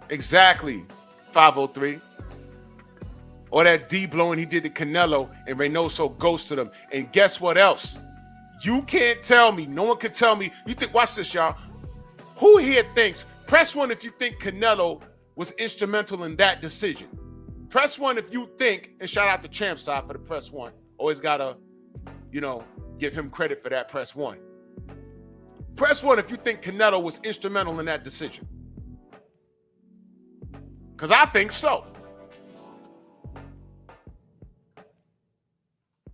Exactly, 503. Or that D blowing he did to Canelo and Reynoso ghosted him. And guess what else? You can't tell me, no one can tell me. You think, watch this, y'all. Who here thinks, press one if you think Canelo was instrumental in that decision. Press one if you think, and shout out to Champ Side for the press one. Always gotta, give him credit for that press one. Press one if you think Canelo was instrumental in that decision. Because I think so.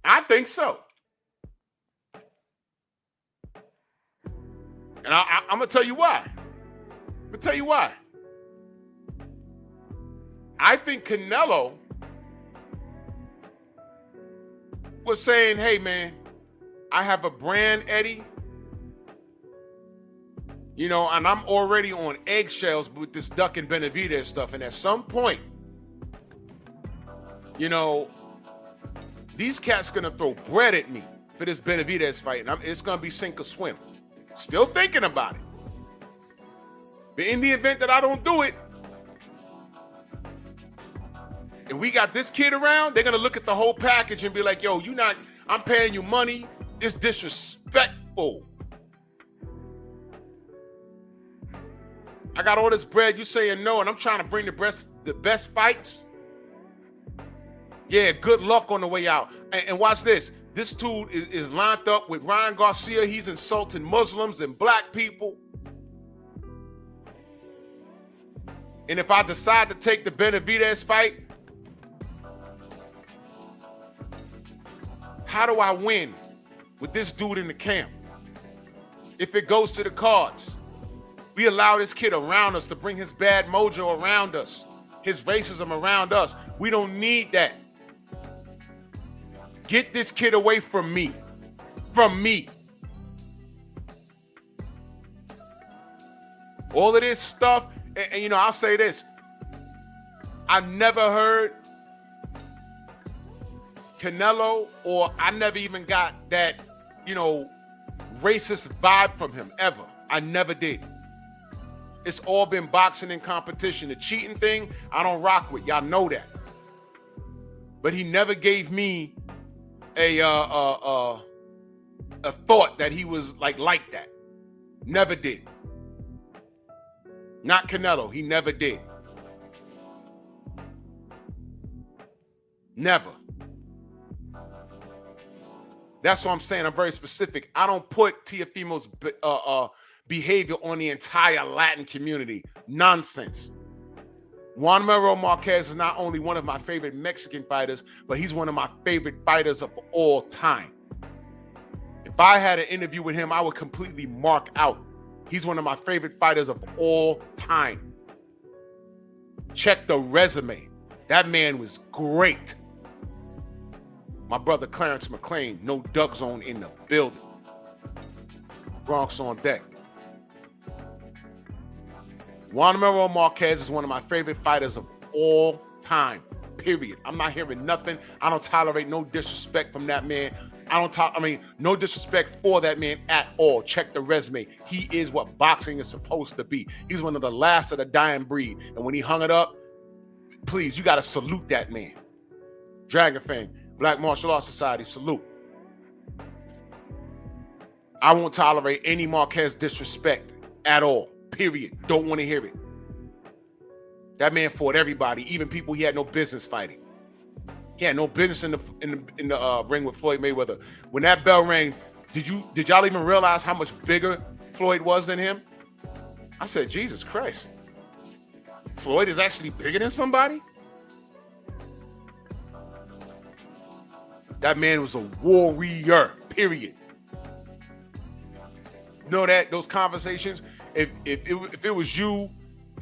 I think so. And I'm going to tell you why. I think Canelo was saying, hey, man, I have a brand, Eddie. And I'm already on eggshells with this Duck and Benavidez stuff. And at some point, these cats going to throw bread at me for this Benavidez fight. And it's going to be sink or swim. Still thinking about it. But in the event that I don't do it, and we got this kid around, they're going to look at the whole package and be like, yo, I'm paying you money. It's disrespectful. I got all this bread, you saying no, and I'm trying to bring the best fights. Yeah, good luck on the way out. And watch this. This dude is lined up with Ryan Garcia. He's insulting Muslims and black people. And if I decide to take the Benavidez fight, how do I win with this dude in the camp? If it goes to the cards, we allow this kid around us to bring his bad mojo around us, his racism around us. We don't need that. Get this kid away from me. From me. All of this stuff, and I'll say this. I never heard Canelo, or I never even got that, racist vibe from him, ever. I never did. It's all been boxing and competition. The cheating thing, I don't rock with. Y'all know that. But he never gave me a thought that he was like that. Never did. Not Canelo. He never did. Never. That's what I'm saying. I'm very specific. I don't put Teofimo's behavior on the entire Latin community. Nonsense. Juan Manuel Marquez is not only one of my favorite Mexican fighters, but he's one of my favorite fighters of all time. If I had an interview with him, I would completely mark out. He's one of my favorite fighters of all time. Check the resume. That man was great. My brother Clarence McLean, no Doug Zone in the building. Bronx on deck. Juan Manuel Marquez is one of my favorite fighters of all time, period. I'm not hearing nothing. I don't tolerate no disrespect from that man. No disrespect for that man at all. Check the resume. He is what boxing is supposed to be. He's one of the last of the dying breed. And when he hung it up, please, you got to salute that man. Dragon Fang, Black Martial Arts Society, salute. I won't tolerate any Marquez disrespect at all. Period. Don't want to hear it. That man fought everybody, even people he had no business fighting. He had no business in the ring with Floyd Mayweather. When that bell rang, did y'all even realize how much bigger Floyd was than him? I said, Jesus Christ. Floyd is actually bigger than somebody? That man was a warrior, period. You know that those conversations, if it was you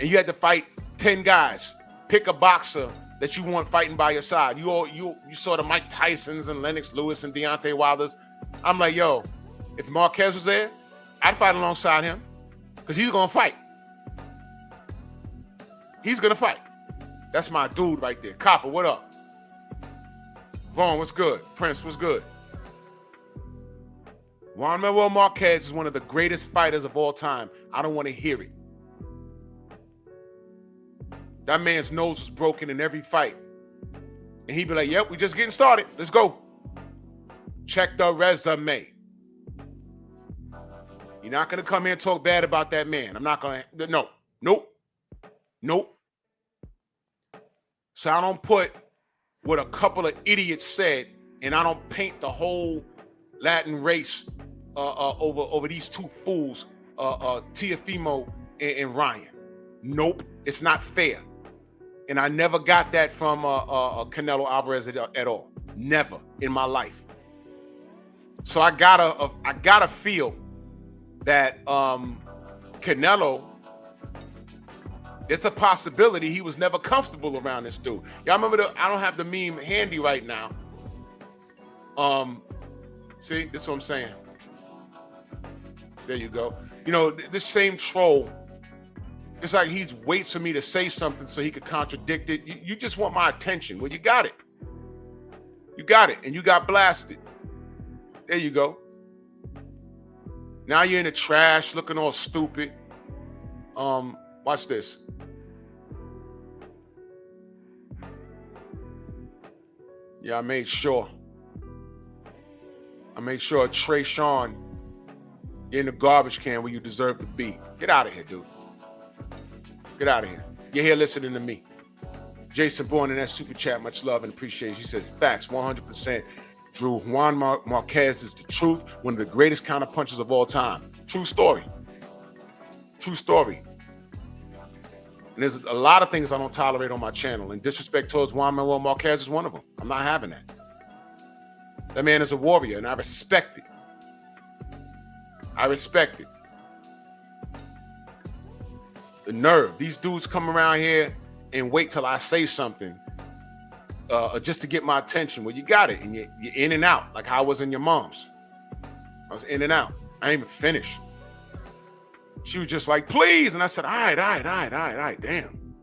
and you had to fight 10 guys, pick a boxer that you want fighting by your side. You saw the Mike Tysons and Lennox Lewis and Deontay Wilders. I'm like, yo, if Marquez was there, I'd fight alongside him because he's gonna fight. He's gonna fight. That's my dude right there. Copper, what up? Vaughn, what's good? Prince, what's good? Juan Manuel Marquez is one of the greatest fighters of all time. I don't want to hear it. That man's nose was broken in every fight. And he'd be like, yep, we just getting started. Let's go. Check the resume. You're not going to come here and talk bad about that man. I'm not going to. No. Nope. So I don't put what a couple of idiots said, and I don't paint the whole Latin race over these two fools, Teofimo and Ryan. Nope, it's not fair. And I never got that from Canelo Alvarez at all. Never in my life. So I gotta feel that Canelo, it's a possibility he was never comfortable around this dude. Y'all remember I don't have the meme handy right now. See, this is what I'm saying. There you go. You know, this same troll, it's like he waits for me to say something so he could contradict it. You just want my attention. Well, you got it. You got it, and you got blasted. There you go. Now you're in the trash looking all stupid. Watch this. Yeah, I made sure Trey Sean, you're in the garbage can where you deserve to be. Get out of here, dude. Get out of here. You're here listening to me. Jason Bourne in that super chat, much love and appreciation. He says, facts, 100%. Drew, Juan Marquez is the truth, one of the greatest counterpunchers of all time. True story. True story. And there's a lot of things I don't tolerate on my channel, and disrespect towards Juan Manuel Marquez is one of them. I'm not having that. That man is a warrior, and I respect it. I respect it. The nerve. These dudes come around here and wait till I say something just to get my attention. Well, you got it, and you're in and out, like how I was in your mom's. I was in and out. I ain't even finished. She was just like, please. And I said, all right. Damn.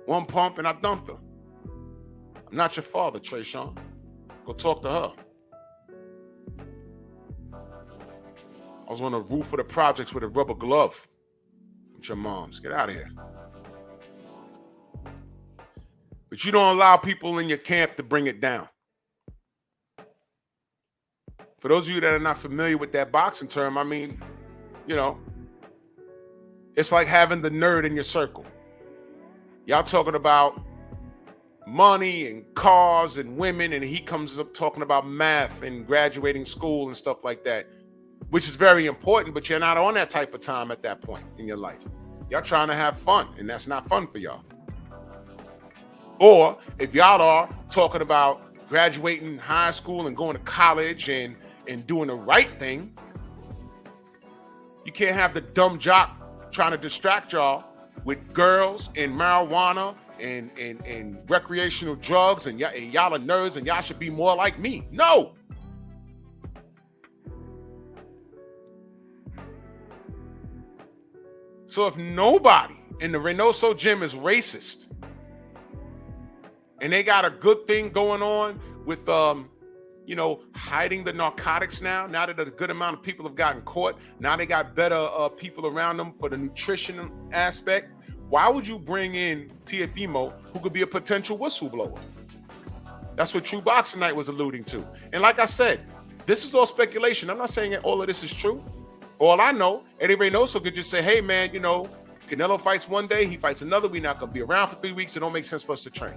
One pump and I dumped her. I'm not your father, Trey Sean. Go talk to her. I was on the roof of the projects with a rubber glove with your moms. Get out of here. But you don't allow people in your camp to bring it down. For those of you that are not familiar with that boxing term, I mean, you know, it's like having the nerd in your circle. Y'all talking about money and cars and women, and he comes up talking about math and graduating school and stuff like that, which is very important, but you're not on that type of time at that point in your life. Y'all trying to have fun, and that's not fun for y'all. Or if y'all are talking about graduating high school and going to college and doing the right thing, you can't have the dumb jock trying to distract y'all with girls and marijuana and recreational drugs, and y'all are nerds and y'all should be more like me. No. So if nobody in the Reynoso gym is racist and they got a good thing going on with hiding the narcotics now that a good amount of people have gotten caught, now they got better people around them for the nutrition aspect, why would you bring in Teofimo, who could be a potential whistleblower? That's what True Boxing Night was alluding to. And like I said, this is all speculation. I'm not saying that all of this is true. All I know, Eddie Reynoso could just say, hey, man, Canelo fights one day, he fights another, we're not going to be around for 3 weeks, it don't make sense for us to train.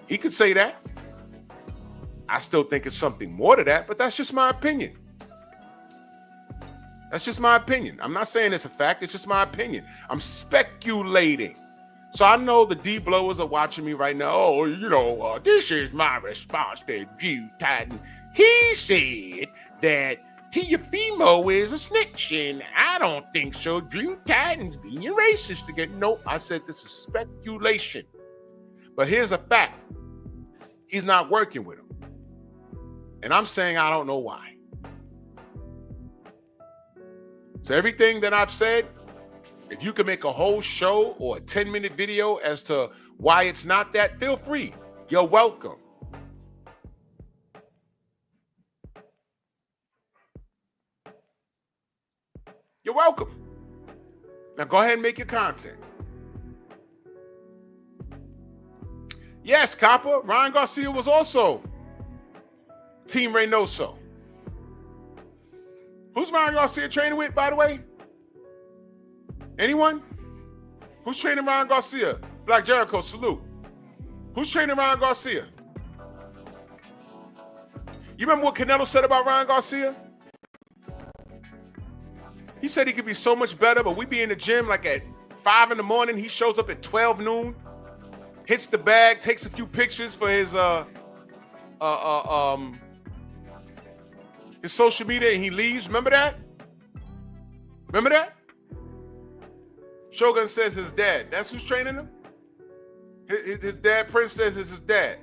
He could say that. I still think it's something more to that, but that's just my opinion. That's just my opinion. I'm not saying it's a fact. It's just my opinion. I'm speculating. So I know the D-blowers are watching me right now. Oh, this is my response to Drew Titan. He said that Teofimo is a snitch, and I don't think so. Drew Titan's being racist again. No, I said this is speculation. But here's a fact. He's not working with him. And I'm saying I don't know why. So everything that I've said, if you can make a whole show or a 10-minute video as to why it's not that, feel free. You're welcome. You're welcome. Now go ahead and make your content. Yes, Copper, Ryan Garcia was also Team Reynoso. Who's Ryan Garcia training with, by the way? Anyone? Who's training Ryan Garcia? Black Jericho, salute. Who's training Ryan Garcia? You remember what Canelo said about Ryan Garcia? He said he could be so much better, but we be in the gym like at 5 in the morning. He shows up at 12 noon, hits the bag, takes a few pictures for his social media, and he leaves. Remember that? Remember that? Shogun says his dad. That's who's training him? His dad, Prince, says is his dad.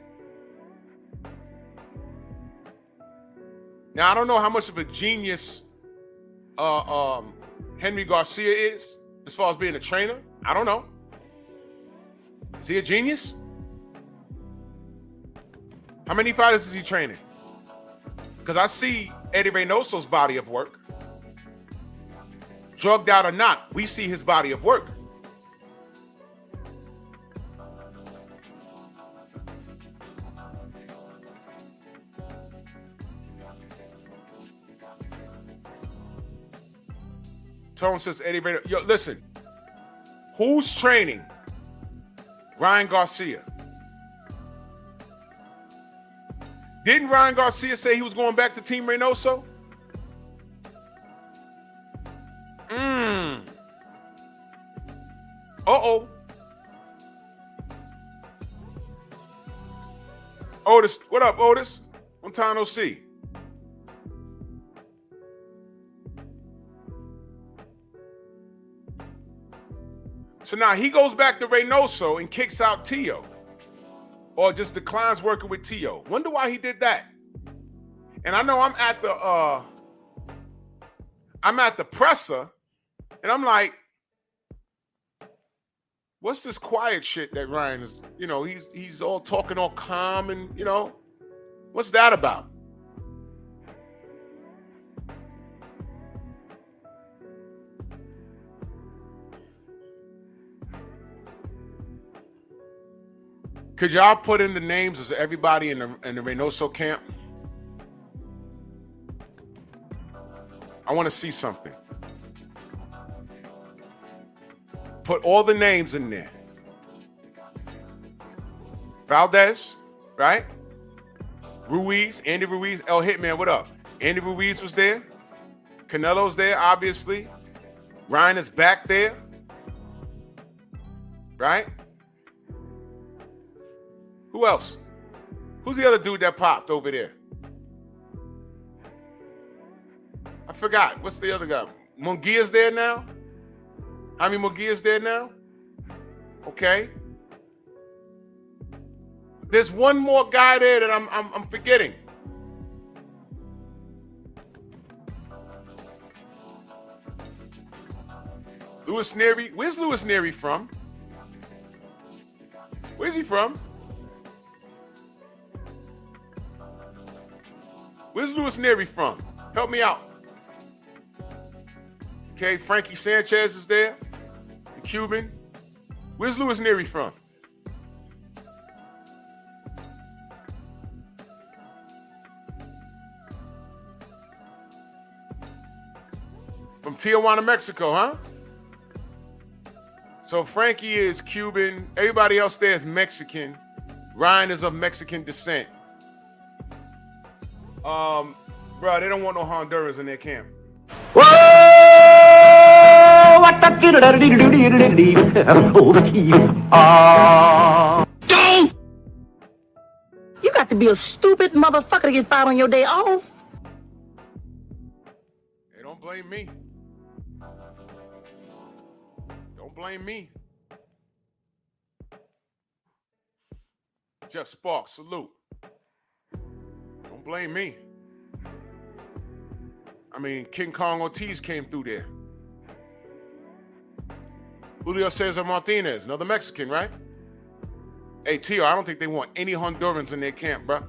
Now, I don't know how much of a genius Henry Garcia is as far as being a trainer. I don't know. Is he a genius? How many fighters is he training? Because I see Eddie Reynoso's body of work. Drugged out or not, we see his body of work. Tone says Eddie Reynoso. Yo, listen. Who's training Ryan Garcia? Didn't Ryan Garcia say he was going back to Team Reynoso? Uh-oh. Otis, what up, Otis? Long time no see. So now he goes back to Reynoso and kicks out Teo. Or just declines working with Teo. Wonder why he did that. And I know I'm at the presser, and I'm like, what's this quiet shit that Ryan is, he's all talking all calm and, what's that about? Could y'all put in the names of everybody in the Reynoso camp? I want to see something. Put all the names in there. Valdez, right? Ruiz, Andy Ruiz, El Hitman, what up? Andy Ruiz was there. Canelo's there, obviously. Ryan is back there. Right? Who else? Who's the other dude that popped over there? I forgot. What's the other guy? Munguia's there now? Jaime Munguia's there now? Okay. There's one more guy there that I'm forgetting. Louis Neary. Where's Louis Neary from? Where's he from? Where's Louis Neary from? Help me out. Okay, Frankie Sanchez is there, the Cuban. Where's Louis Neary from? From Tijuana, Mexico, huh? So Frankie is Cuban. Everybody else there is Mexican. Ryan is of Mexican descent. Bro, they don't want no Hondurans in their camp. Whoa! What the You got to be a stupid motherfucker to get fired on your day off. Hey, don't blame me. Don't blame me. Jeff Sparks, salute. Don't blame me. I mean, King Kong Ortiz came through there. Julio Cesar Martinez, another Mexican, right? Hey, Tio, I don't think they want any Hondurans in their camp, bro.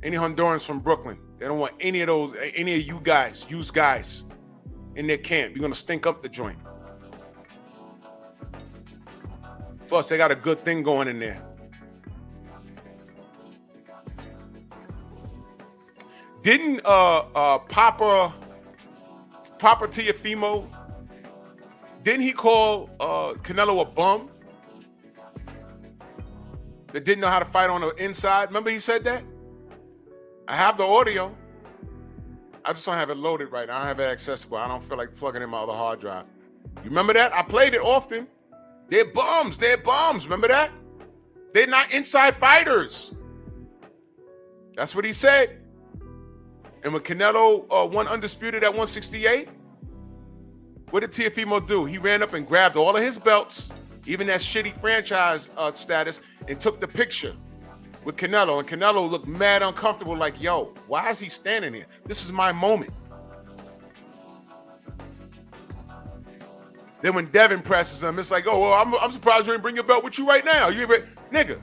Any Hondurans from Brooklyn. They don't want any of you guys, in their camp. You're going to stink up the joint. Plus, they got a good thing going in there. Didn't Papa Teofimo, didn't he call Canelo a bum that didn't know how to fight on the inside? Remember he said that? I have the audio. I just don't have it loaded right now. I don't have it accessible. I don't feel like plugging in my other hard drive. You remember that? I played it often. They're bums. Remember that? They're not inside fighters. That's what he said. And when Canelo won undisputed at 168, what did Teofimo do? He ran up and grabbed all of his belts, even that shitty franchise status, and took the picture with Canelo. And Canelo looked mad uncomfortable, like, yo, why is he standing here? This is my moment. Then when Devin presses him, it's like, oh, well, I'm surprised you didn't bring your belt with you right now. Nigga,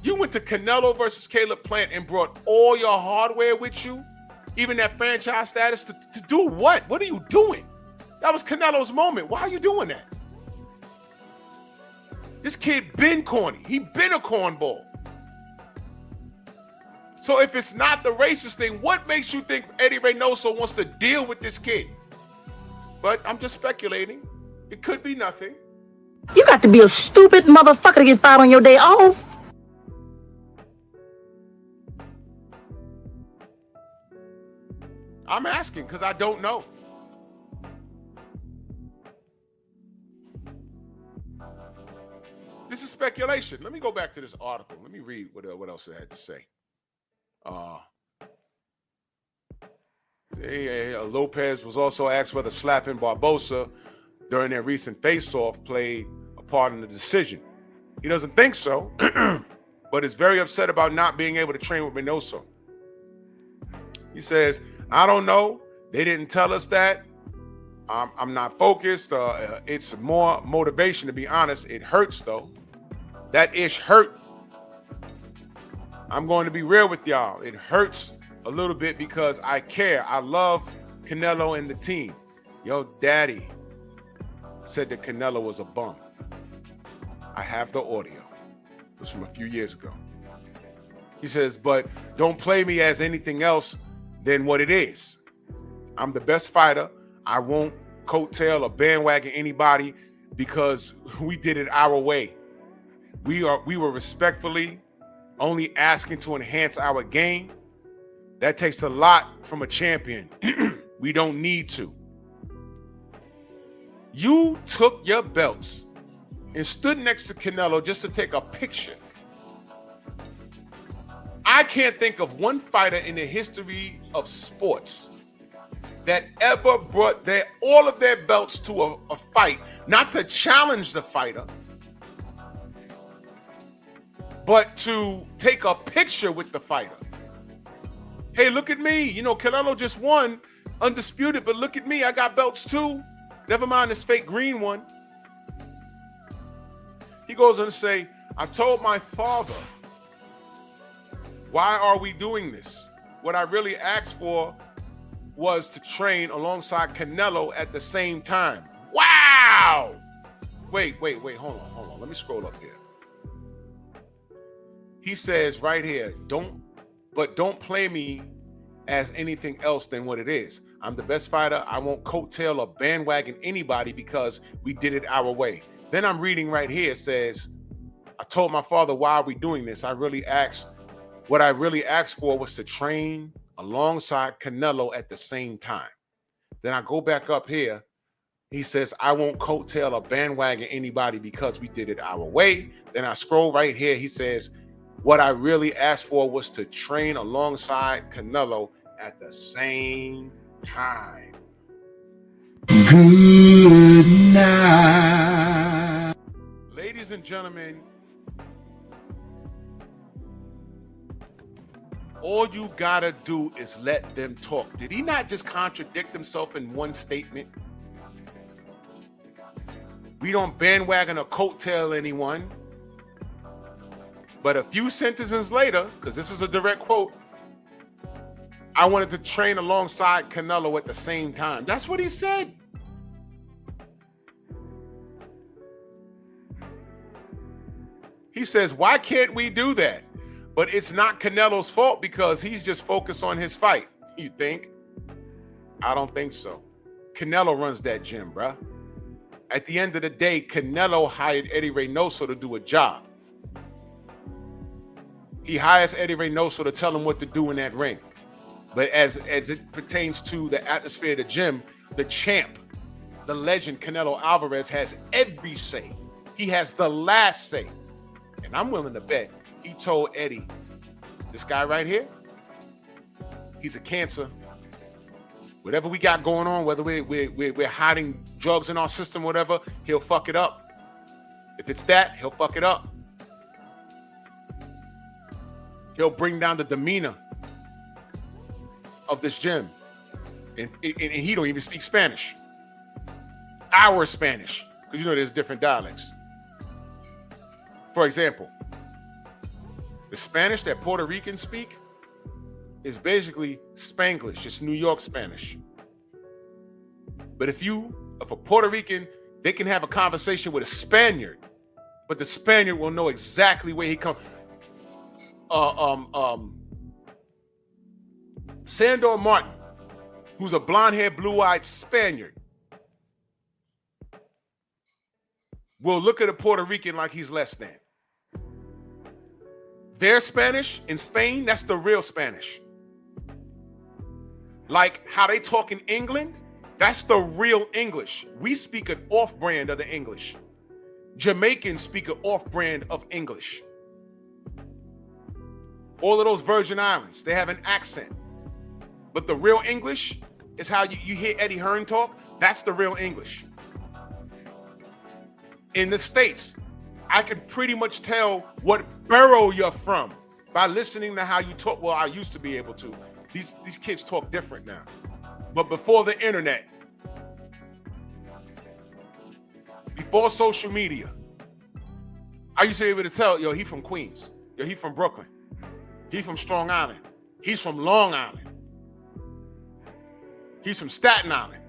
you went to Canelo versus Caleb Plant and brought all your hardware with you, even that franchise status, to do what? What are you doing? That was Canelo's moment. Why are you doing that? This kid been corny. He been a cornball. So if it's not the racist thing, what makes you think Eddie Reynoso wants to deal with this kid? But I'm just speculating. It could be nothing. You got to be a stupid motherfucker to get fired on your day off. I'm asking because I don't know. This is speculation. Let me go back to this article. Let me read what else it had to say. Lopez was also asked whether slapping Barbosa during their recent face-off played a part in the decision. He doesn't think so, but is very upset about not being able to train with Reynoso. He says, I don't know. They didn't tell us that. I'm not focused. It's more motivation, to be honest. It hurts, though. That ish hurt. I'm going to be real with y'all. It hurts a little bit because I care. I love Canelo and the team. Yo, daddy said that Canelo was a bum. I have the audio. It was from a few years ago. He says, but don't play me as anything else than what it is. I'm the best fighter. I won't coattail or bandwagon anybody because we did it our way. We were respectfully only asking to enhance our game. That takes a lot from a champion. We don't need to. You took your belts and stood next to Canelo just to take a picture. I can't think of one fighter in the history of sports that ever brought all of their belts to a fight, not to challenge the fighter, but to take a picture with the fighter. Hey, look at me. You know, Canelo just won undisputed, but look at me. I got belts too. Never mind this fake green one. He goes on to say, I told my father, why are we doing this? What I really asked for was to train alongside Canelo at the same time. Wow! Wait, hold on. Let me scroll up here. He says right here, don't play me as anything else than what it is. I'm the best fighter. I won't coattail or bandwagon anybody because we did it our way. Then I'm reading right here, it says, I told my father, why are we doing this? What I really asked for was to train alongside Canelo at the same time. Then I go back up here. He says, I won't coattail or bandwagon anybody because we did it our way. Then I scroll right here. He says, what I really asked for was to train alongside Canelo at the same time. Good night. Ladies and gentlemen, all you gotta do is let them talk. Did he not just contradict himself in one statement? We don't bandwagon or coattail anyone. But a few sentences later, because this is a direct quote, I wanted to train alongside Canelo at the same time. That's what he said. He says, why can't we do that? But it's not Canelo's fault because he's just focused on his fight. You think? I don't think so. Canelo runs that gym, bruh. At the end of the day, Canelo hired Eddie Reynoso to do a job. He hires Eddie Reynoso to tell him what to do in that ring. But as it pertains to the atmosphere of the gym, the champ, the legend Canelo Alvarez has every say. He has the last say. And I'm willing to bet he told Eddie, this guy right here, he's a cancer. Whatever we got going on, whether we're hiding drugs in our system, whatever, he'll fuck it up. If it's that, he'll fuck it up. He'll bring down the demeanor of this gym. And he don't even speak Spanish. Our Spanish. Because you know there's different dialects. For example, the Spanish that Puerto Ricans speak is basically Spanglish. It's New York Spanish. But if a Puerto Rican, they can have a conversation with a Spaniard, but the Spaniard will know exactly where he comes. Sandor Martin, who's a blonde-haired, blue-eyed Spaniard, will look at a Puerto Rican like he's less than. Their Spanish in Spain, that's the real Spanish. Like how they talk in England, that's the real English. We speak an off-brand of the English. Jamaicans speak an off-brand of English. All of those Virgin Islands, they have an accent. But the real English is how you hear Eddie Hearn talk. That's the real English. In the States, I can pretty much tell what borough you're from by listening to how you talk. Well, I used to be able to. These kids talk different now. But before the internet, before social media, I used to be able to tell, yo, he from Queens. Yo, he from Brooklyn. He from Strong Island. He's from Long Island. He's from Staten Island.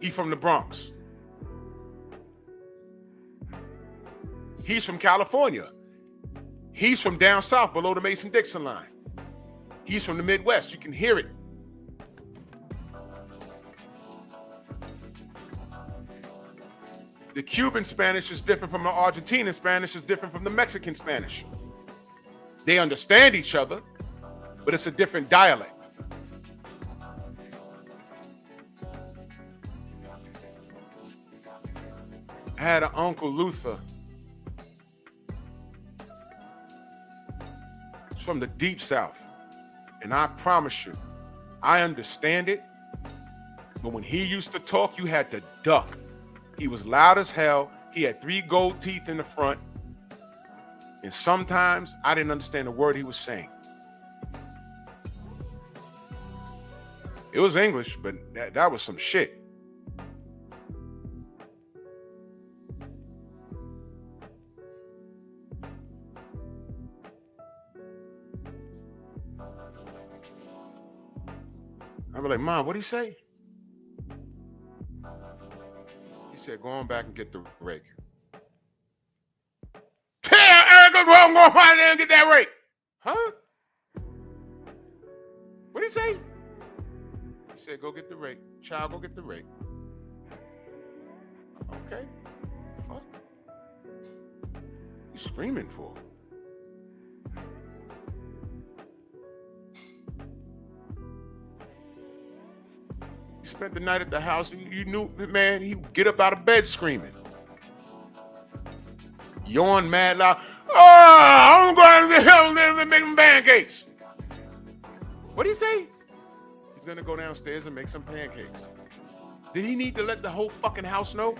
He's from the Bronx. He's from California. He's from down south below the Mason-Dixon line. He's from the Midwest. You can hear it. The Cuban Spanish is different from the Argentinian Spanish, is different from the Mexican Spanish. They understand each other, but it's a different dialect. I had an Uncle Luther. He's from the deep South. And I promise you, I understand it. But when he used to talk, you had to duck. He was loud as hell. He had 3 gold teeth in the front. And sometimes I didn't understand a word he was saying. It was English, but that was some shit. I was like, Mom, what'd he say? He said, go on back and get the rake. Tell Erica go on by there and get that rake. Huh? What'd he say? He said, go get the rake. Child, go get the rake. Okay. Fuck. You screaming for? You spent the night at the house. You knew, man, he would get up out of bed screaming. Yawn mad loud. Oh, I'm going to hell and make some pancakes. What did he say? He's going to go downstairs and make some pancakes. Did he need to let the whole fucking house know?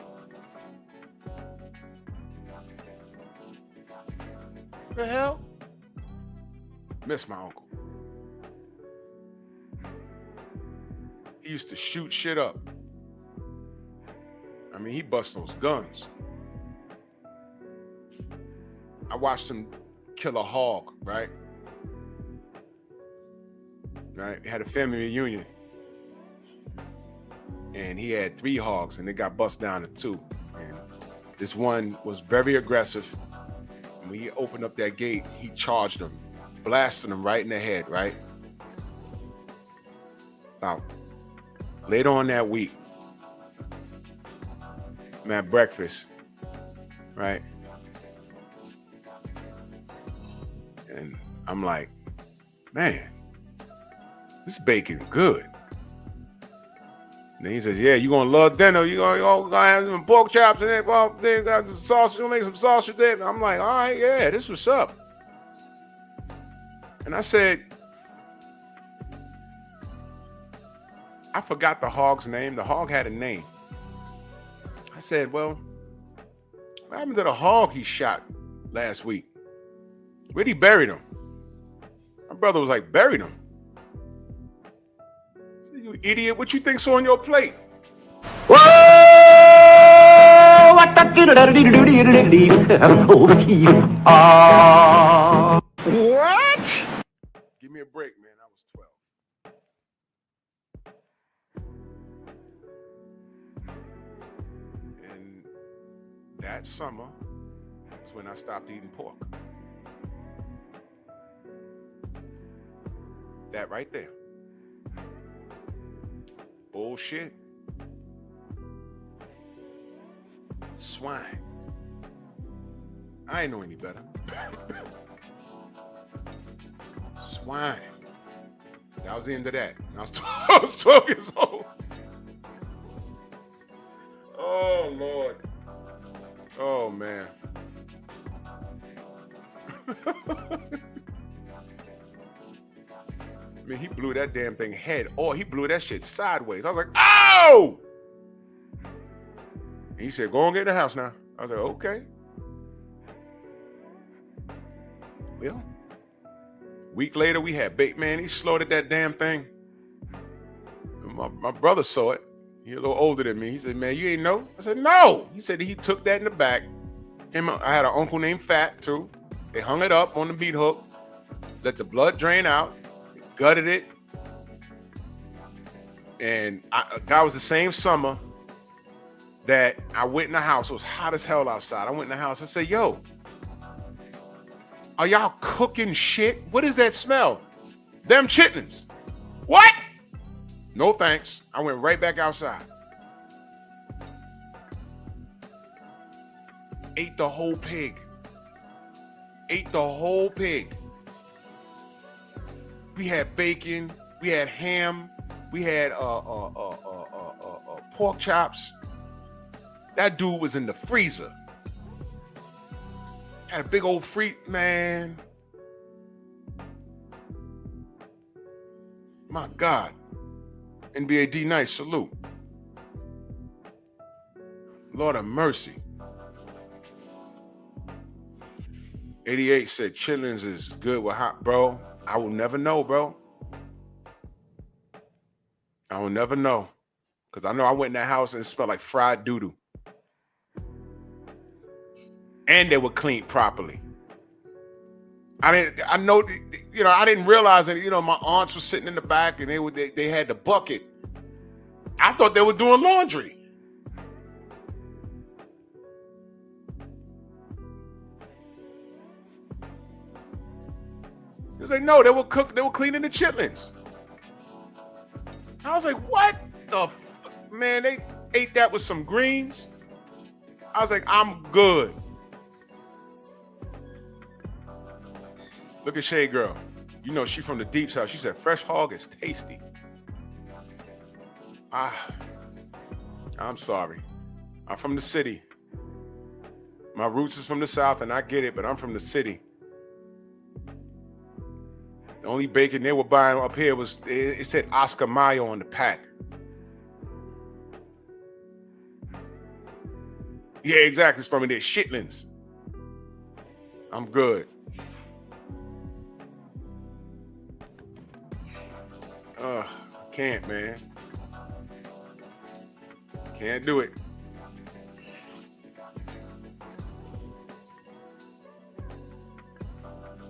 The hell? Miss my uncle. He used to shoot shit up. I mean, he bust those guns. I watched him kill a hog, right? Right? He had a family reunion. And he had 3 hogs, and they got bust down to 2. And this one was very aggressive. And when he opened up that gate, he charged him, blasting him right in the head, right? Now, later on that week, I'm at breakfast, right? And I'm like, man, this bacon good. And he says, yeah, you gonna love dinner. You gonna have some pork chops in it. Well, they got some sausage. You'll make some sausage there. I'm like, all right, yeah, this what's up. And I said, I forgot the hog's name. The hog had a name. I said, well, what happened to the hog he shot last week? Where'd he bury him? My brother was like, buried him. You idiot, what you think's on your plate? Whoa! What the What? Give me a break, man. I was 12. And that summer was when I stopped eating pork. That right there. Bullshit. Swine. I ain't know any better. Swine. That was the end of that. I was 12 years old. Oh, Lord. Oh, man. I mean, he blew that damn thing head, or he blew that shit sideways. I was like, oh! And he said, go and get in the house now. I was like, okay. Well, week later, we had bait. Man, he slaughtered that damn thing. My brother saw it. He a little older than me. He said, man, you ain't know? I said, no. He said he took that in the back. I had an uncle named Fat, too. They hung it up on the meat hook, let the blood drain out, gutted it. And that was the same summer that I went in the house. It was hot as hell outside. I went in the house. I said, yo, are y'all cooking shit? What is that smell? Them chitlins. What? No thanks. I went right back outside. Ate the whole pig. Ate the whole pig. We had bacon. We had ham. We had pork chops. That dude was in the freezer. Had a big old man. My God. NBA D Nice, salute. Lord of mercy. 88 said chitlins is good with hot, bro. I will never know, bro. I will never know. Because I know I went in that house and it smelled like fried doo-doo. And they were cleaned properly. I didn't realize that, my aunts were sitting in the back and they had the bucket. I thought they were doing laundry. It was like, no, they were cleaning the chitlins. I was like, what the man, they ate that with some greens. I was like, I'm good. Look at Shay Girl. She from the deep south. She said, fresh hog is tasty. I'm sorry. I'm from the city. My roots is from the south, and I get it, but I'm from the city. The only bacon they were buying up here it said Oscar Mayo on the pack. Yeah, exactly, Stormy. They're shitlins. I'm good. Can't, man. Can't do it.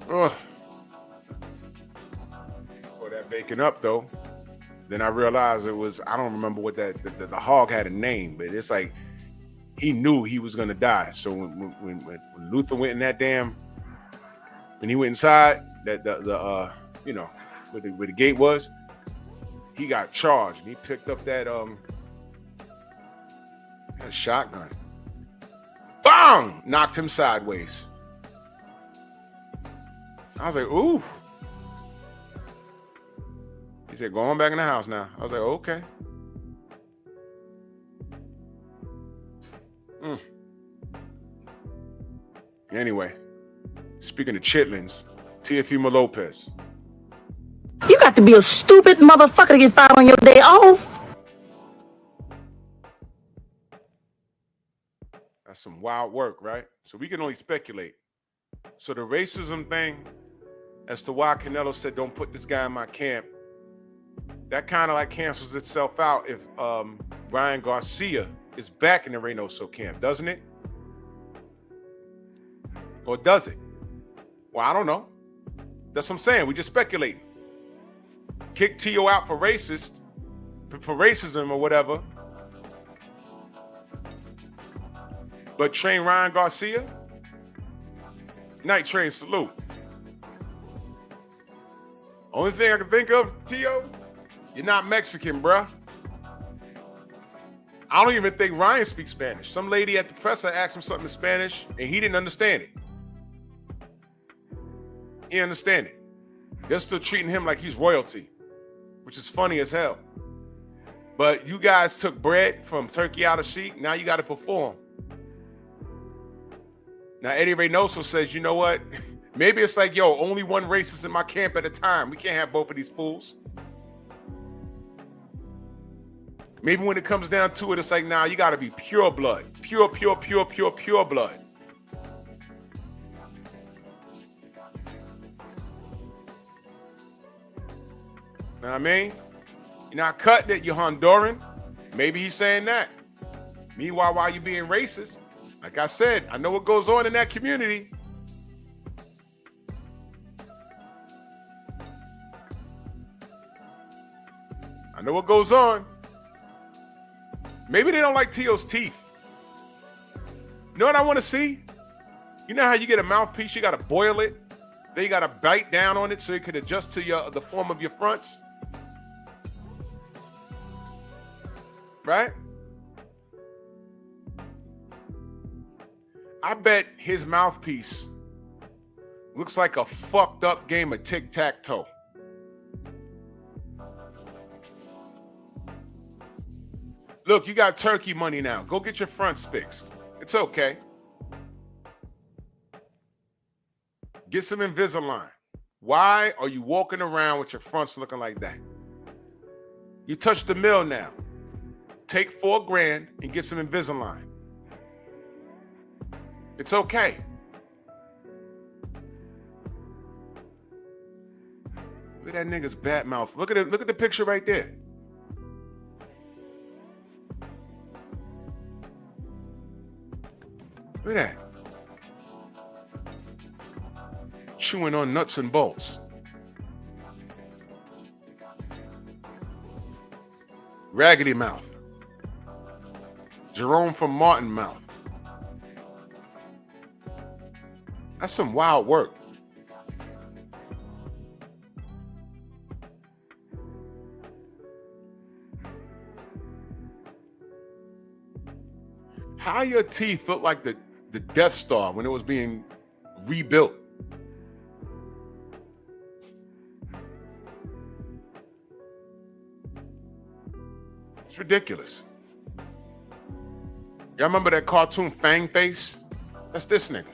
Ugh. For that baking up though. Then I realized it was, I don't remember what the hog had a name, but it's like he knew he was gonna die. So when Luther went in that damn, when he went inside that you know, where the gate was, he got charged and he picked up that shotgun. Bang! Knocked him sideways. I was like, ooh. He said, go on back in the house now. I was like, okay. Anyway, speaking of chitlins, Teofimo Lopez. You got to be a stupid motherfucker to get fired on your day off. That's some wild work, right? So we can only speculate. So the racism thing, as to why Canelo said, don't put this guy in my camp, that kind of like cancels itself out if Ryan Garcia is back in the Reynoso camp, doesn't it? Or does it? Well, I don't know. That's what I'm saying. We just speculating. Kick Tio out for racism or whatever. But train Ryan Garcia? Night train salute. Only thing I can think of, Tio, you're not Mexican, bruh. I don't even think Ryan speaks Spanish. Some lady at the presser asked him something in Spanish, and he didn't understand it. He didn't understand it. They're still treating him like he's royalty, which is funny as hell. But you guys took bread from turkey out of sheep. Now you got to perform. Now, Eddie Reynoso says, you know what? Maybe it's like, yo, only one racist in my camp at a time. We can't have both of these fools. Maybe when it comes down to it, it's like, nah, you got to be pure blood. Pure blood. Know what I mean? You're not cutting it, you're Honduran. Maybe he's saying that. Meanwhile, while you're being racist, like I said, I know what goes on in that community. I know what goes on. Maybe they don't like Tio's teeth. You know what I want to see? You know how you get a mouthpiece, you got to boil it, then you got to bite down on it so it can adjust to the form of your fronts? Right? I bet his mouthpiece looks like a fucked up game of tic-tac-toe. Look, you got turkey money now. Go get your fronts fixed. It's okay. Get some Invisalign. Why are you walking around with your fronts looking like that? You touched the mill now. Take $4 grand and get some Invisalign. It's okay. Look at that nigga's bat mouth. Look at it. Look at the picture right there. Look at that. Chewing on nuts and bolts. Raggedy mouth. Jerome from Martin mouth. That's some wild work. How your teeth look like the Death Star when it was being rebuilt? It's ridiculous. Y'all remember that cartoon Fang Face? That's this nigga.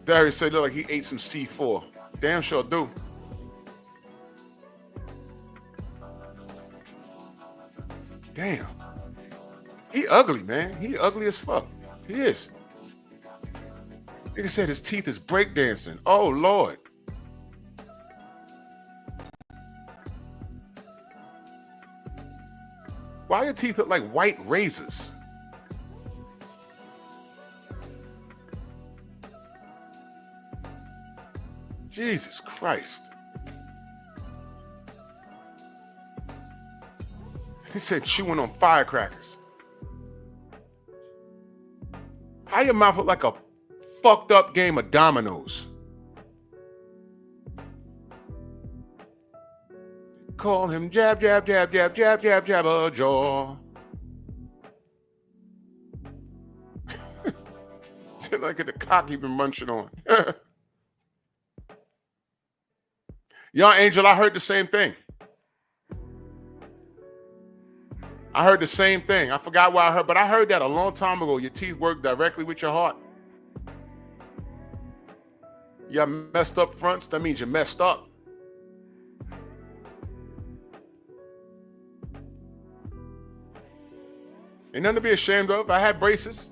Darius said look like he ate some C4. Damn sure do. Damn. He ugly, man. He ugly as fuck. He is. Nigga said his teeth is breakdancing. Oh, Lord. Why your teeth look like white razors? Jesus Christ. He said chewing on firecrackers. How your mouth look like a fucked up game of dominoes? Call him jab, jab, jab, jab, jab, jab, jab, a jaw. Sound like the cock he been munching on. Young Angel, I heard the same thing. I heard the same thing. I forgot what I heard, but I heard that a long time ago. Your teeth work directly with your heart. You have messed up fronts, that means you're messed up. Ain't nothing to be ashamed of. I had braces.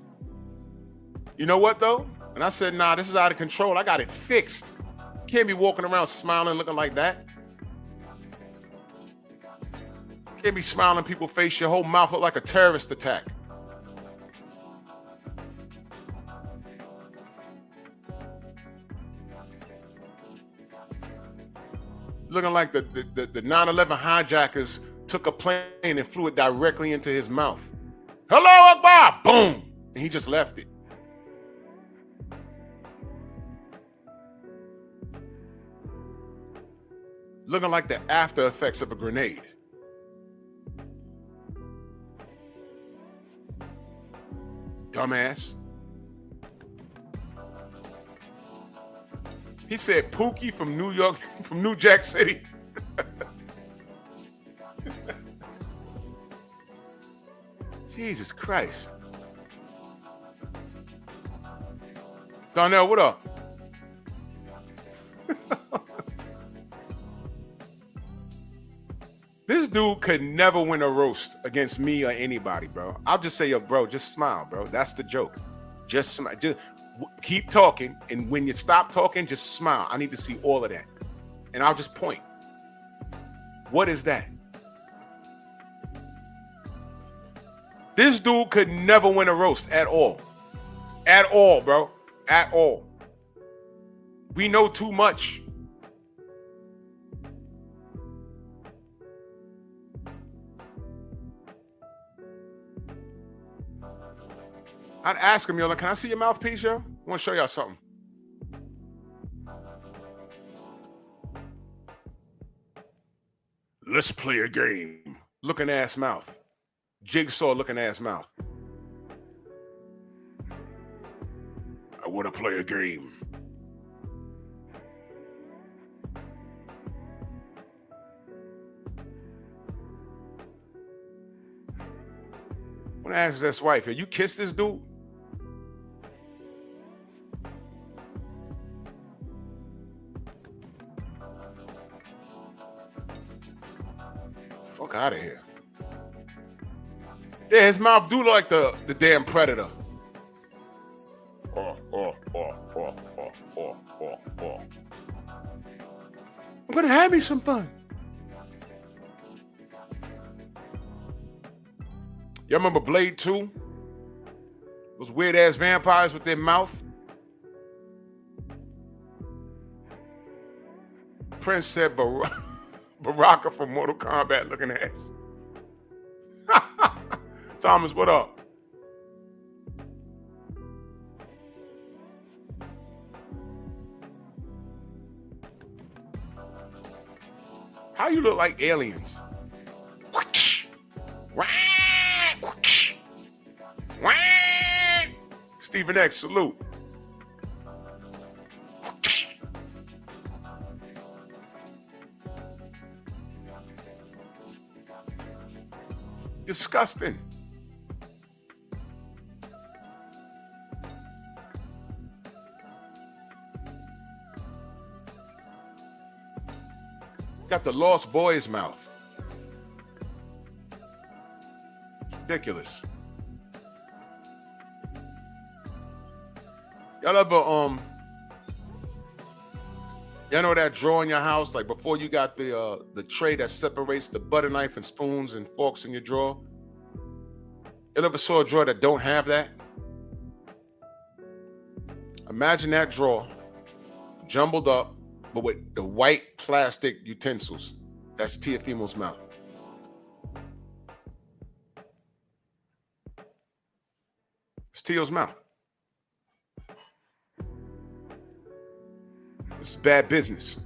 You know what, though? And I said, nah, this is out of control. I got it fixed. Can't be walking around smiling looking like that. Can't be smiling in people's face. Your whole mouth look like a terrorist attack. Looking like the 9/11 hijackers took a plane and flew it directly into his mouth. Hello, Akbar! Boom! And he just left it. Looking like the after effects of a grenade. Dumbass. He said Pookie from New York, from New Jack City. Jesus Christ. Donnell, what up? This dude could never win a roast against me or anybody, bro. I'll just say, yo, bro, just smile, bro. That's the joke. Just smile. Just keep talking, and when you stop talking, just smile. I need to see all of that. And I'll just point. What is that? This dude could never win a roast at all. At all, bro. At all. We know too much. I'd ask him, yo, like, can I see your mouthpiece, yo? I want to show y'all something. Let's play a game. Looking ass mouth. Jigsaw looking ass mouth. I want to play a game. I want to ask his wife, have you kissed this dude? Fuck out of here. Yeah, his mouth do look like the damn predator. I'm gonna have me some fun. Y'all remember Blade 2? Those weird ass vampires with their mouth? Prince said Baraka from Mortal Kombat looking ass. Thomas, what up? How you look like aliens? Stephen X, salute. Disgusting. Got the lost boy's mouth. Ridiculous. Y'all ever y'all know that drawer in your house, like before you got the tray that separates the butter knife and spoons and forks in your drawer? You ever saw a drawer that don't have that? Imagine that drawer jumbled up, but with the white plastic utensils. That's Teofimo's mouth. It's Teo's mouth. This is bad business.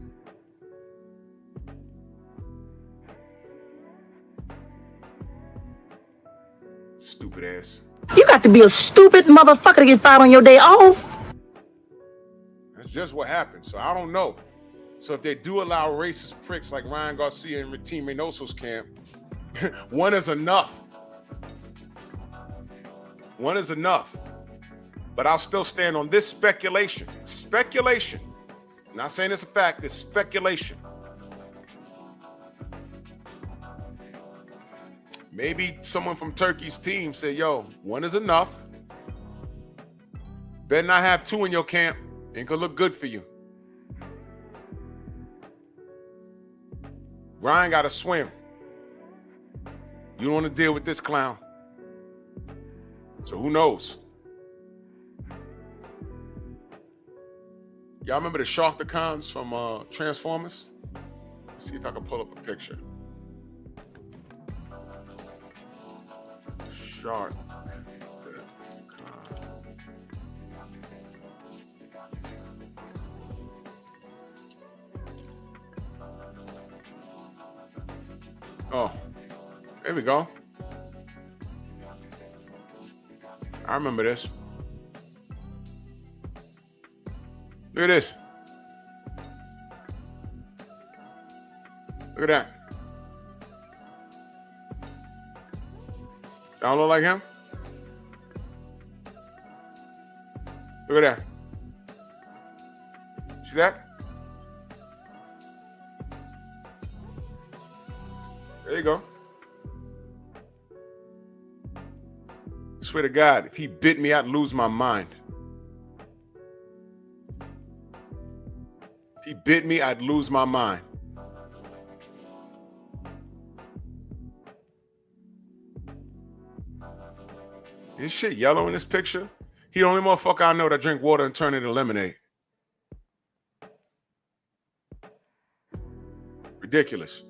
Stupid ass. You got to be a stupid motherfucker to get fired on your day off. That's just what happened. So I don't know. So if they do allow racist pricks like Ryan Garcia and Team Reynoso's camp, one is enough. One is enough. But I'll still stand on this speculation. Speculation. I'm not saying it's a fact, it's speculation. Maybe someone from Turkey's team said, yo, one is enough. Better not have two in your camp. Ain't gonna look good for you. Ryan gotta swim. You don't want to deal with this clown. So who knows? Y'all remember the Sharkticons from Transformers? Let's see if I can pull up a picture. Sharkticon. Oh, there we go. I remember this. Look at this. Look at that. Y'all look like him? Look at that. See that? There you go. Swear to God, if he bit me, I'd lose my mind. If he bit me, I'd lose my mind. This shit yellow in this picture. He the only motherfucker I know that drink water and turn it into lemonade. Ridiculous.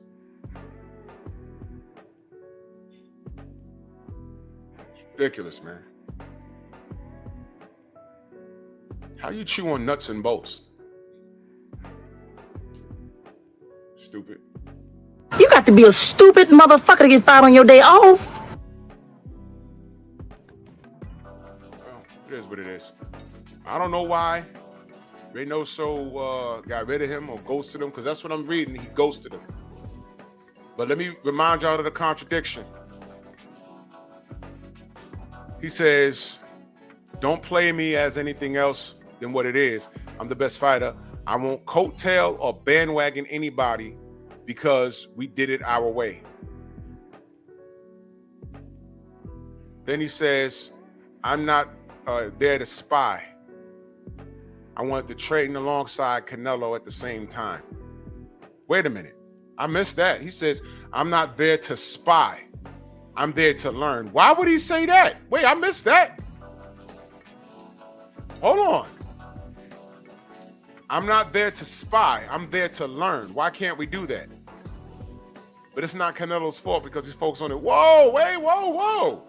Ridiculous, man. How you chew on nuts and bolts? Stupid. You got to be a stupid motherfucker to get fired on your day off. Well, it is what it is. I don't know why Reynoso got rid of him or ghosted him, because that's what I'm reading. He ghosted him. But let me remind y'all of the contradiction. He says, don't play me as anything else than what it is. I'm the best fighter. I won't coattail or bandwagon anybody because we did it our way. Then he says, I'm not there to spy. I wanted to train alongside Canelo at the same time. Wait a minute. I missed that. He says, I'm not there to spy. I'm there to learn. Why would he say that? Wait, I missed that. Hold on. I'm not there to spy. I'm there to learn. Why can't we do that? But it's not Canelo's fault because he's focused on it. Whoa, wait, whoa, whoa.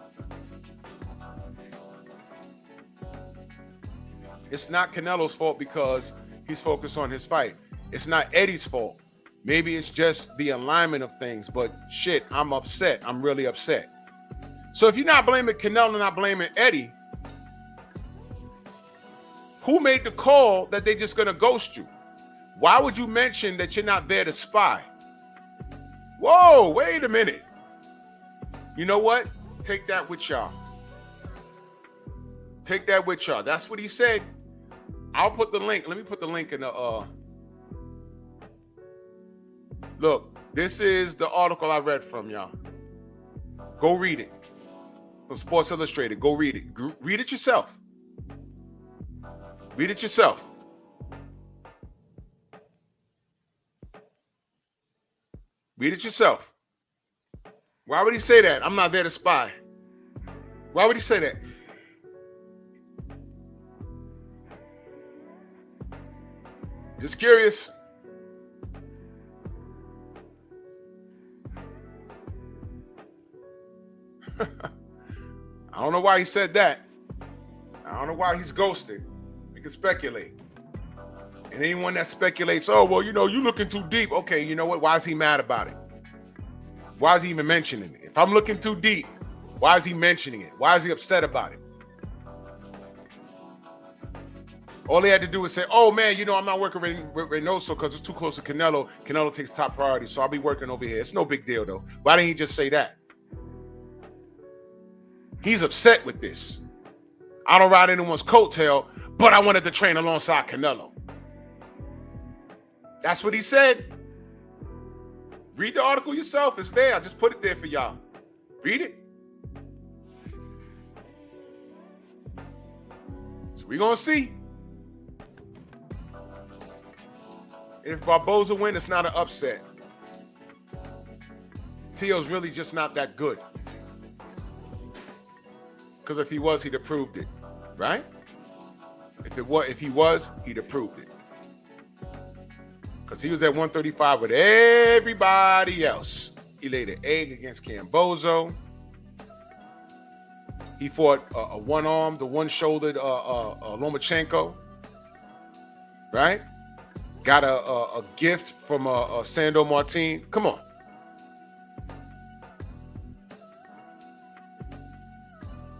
It's not Canelo's fault because he's focused on his fight. It's not Eddie's fault. Maybe it's just the alignment of things, but shit, I'm upset. I'm really upset. So if you're not blaming Canelo and not blaming Eddie, who made the call that they're just going to ghost you? Why would you mention that you're not there to spy? Whoa, wait a minute. You know what? Take that with y'all. Take that with y'all. That's what he said. I'll put the link. Let me put the link in the Look, this is the article I read from y'all. Go read it. From Sports Illustrated. Go read it. Read it yourself. Read it yourself. Read it yourself. Why would he say that? I'm not there to spy. Why would he say that? Just curious. I don't know why he said that. I don't know why he's ghosted. We can speculate. And anyone that speculates, oh, well, you know, you looking too deep. Okay, you know what? Why is he mad about it? Why is he even mentioning it? If I'm looking too deep, why is he mentioning it? Why is he upset about it? All he had to do was say, oh, man, you know, I'm not working with Reynoso because it's too close to Canelo. Canelo takes top priority, so I'll be working over here. It's no big deal, though. Why didn't he just say that? He's upset with this. I don't ride anyone's coattail, but I wanted to train alongside Canelo. That's what he said. Read the article yourself. It's there. I just put it there for y'all. Read it. So we're going to see. If Barboza win, it's not an upset. Teo's really just not that good. Because if he was, he'd have proved it, right? If he was, he'd have proved it. Because he was at 135 with everybody else. He laid an egg against Cambozo. He fought a one-armed, the one-shouldered Lomachenko, right? Got a gift from Sando Martin. Come on.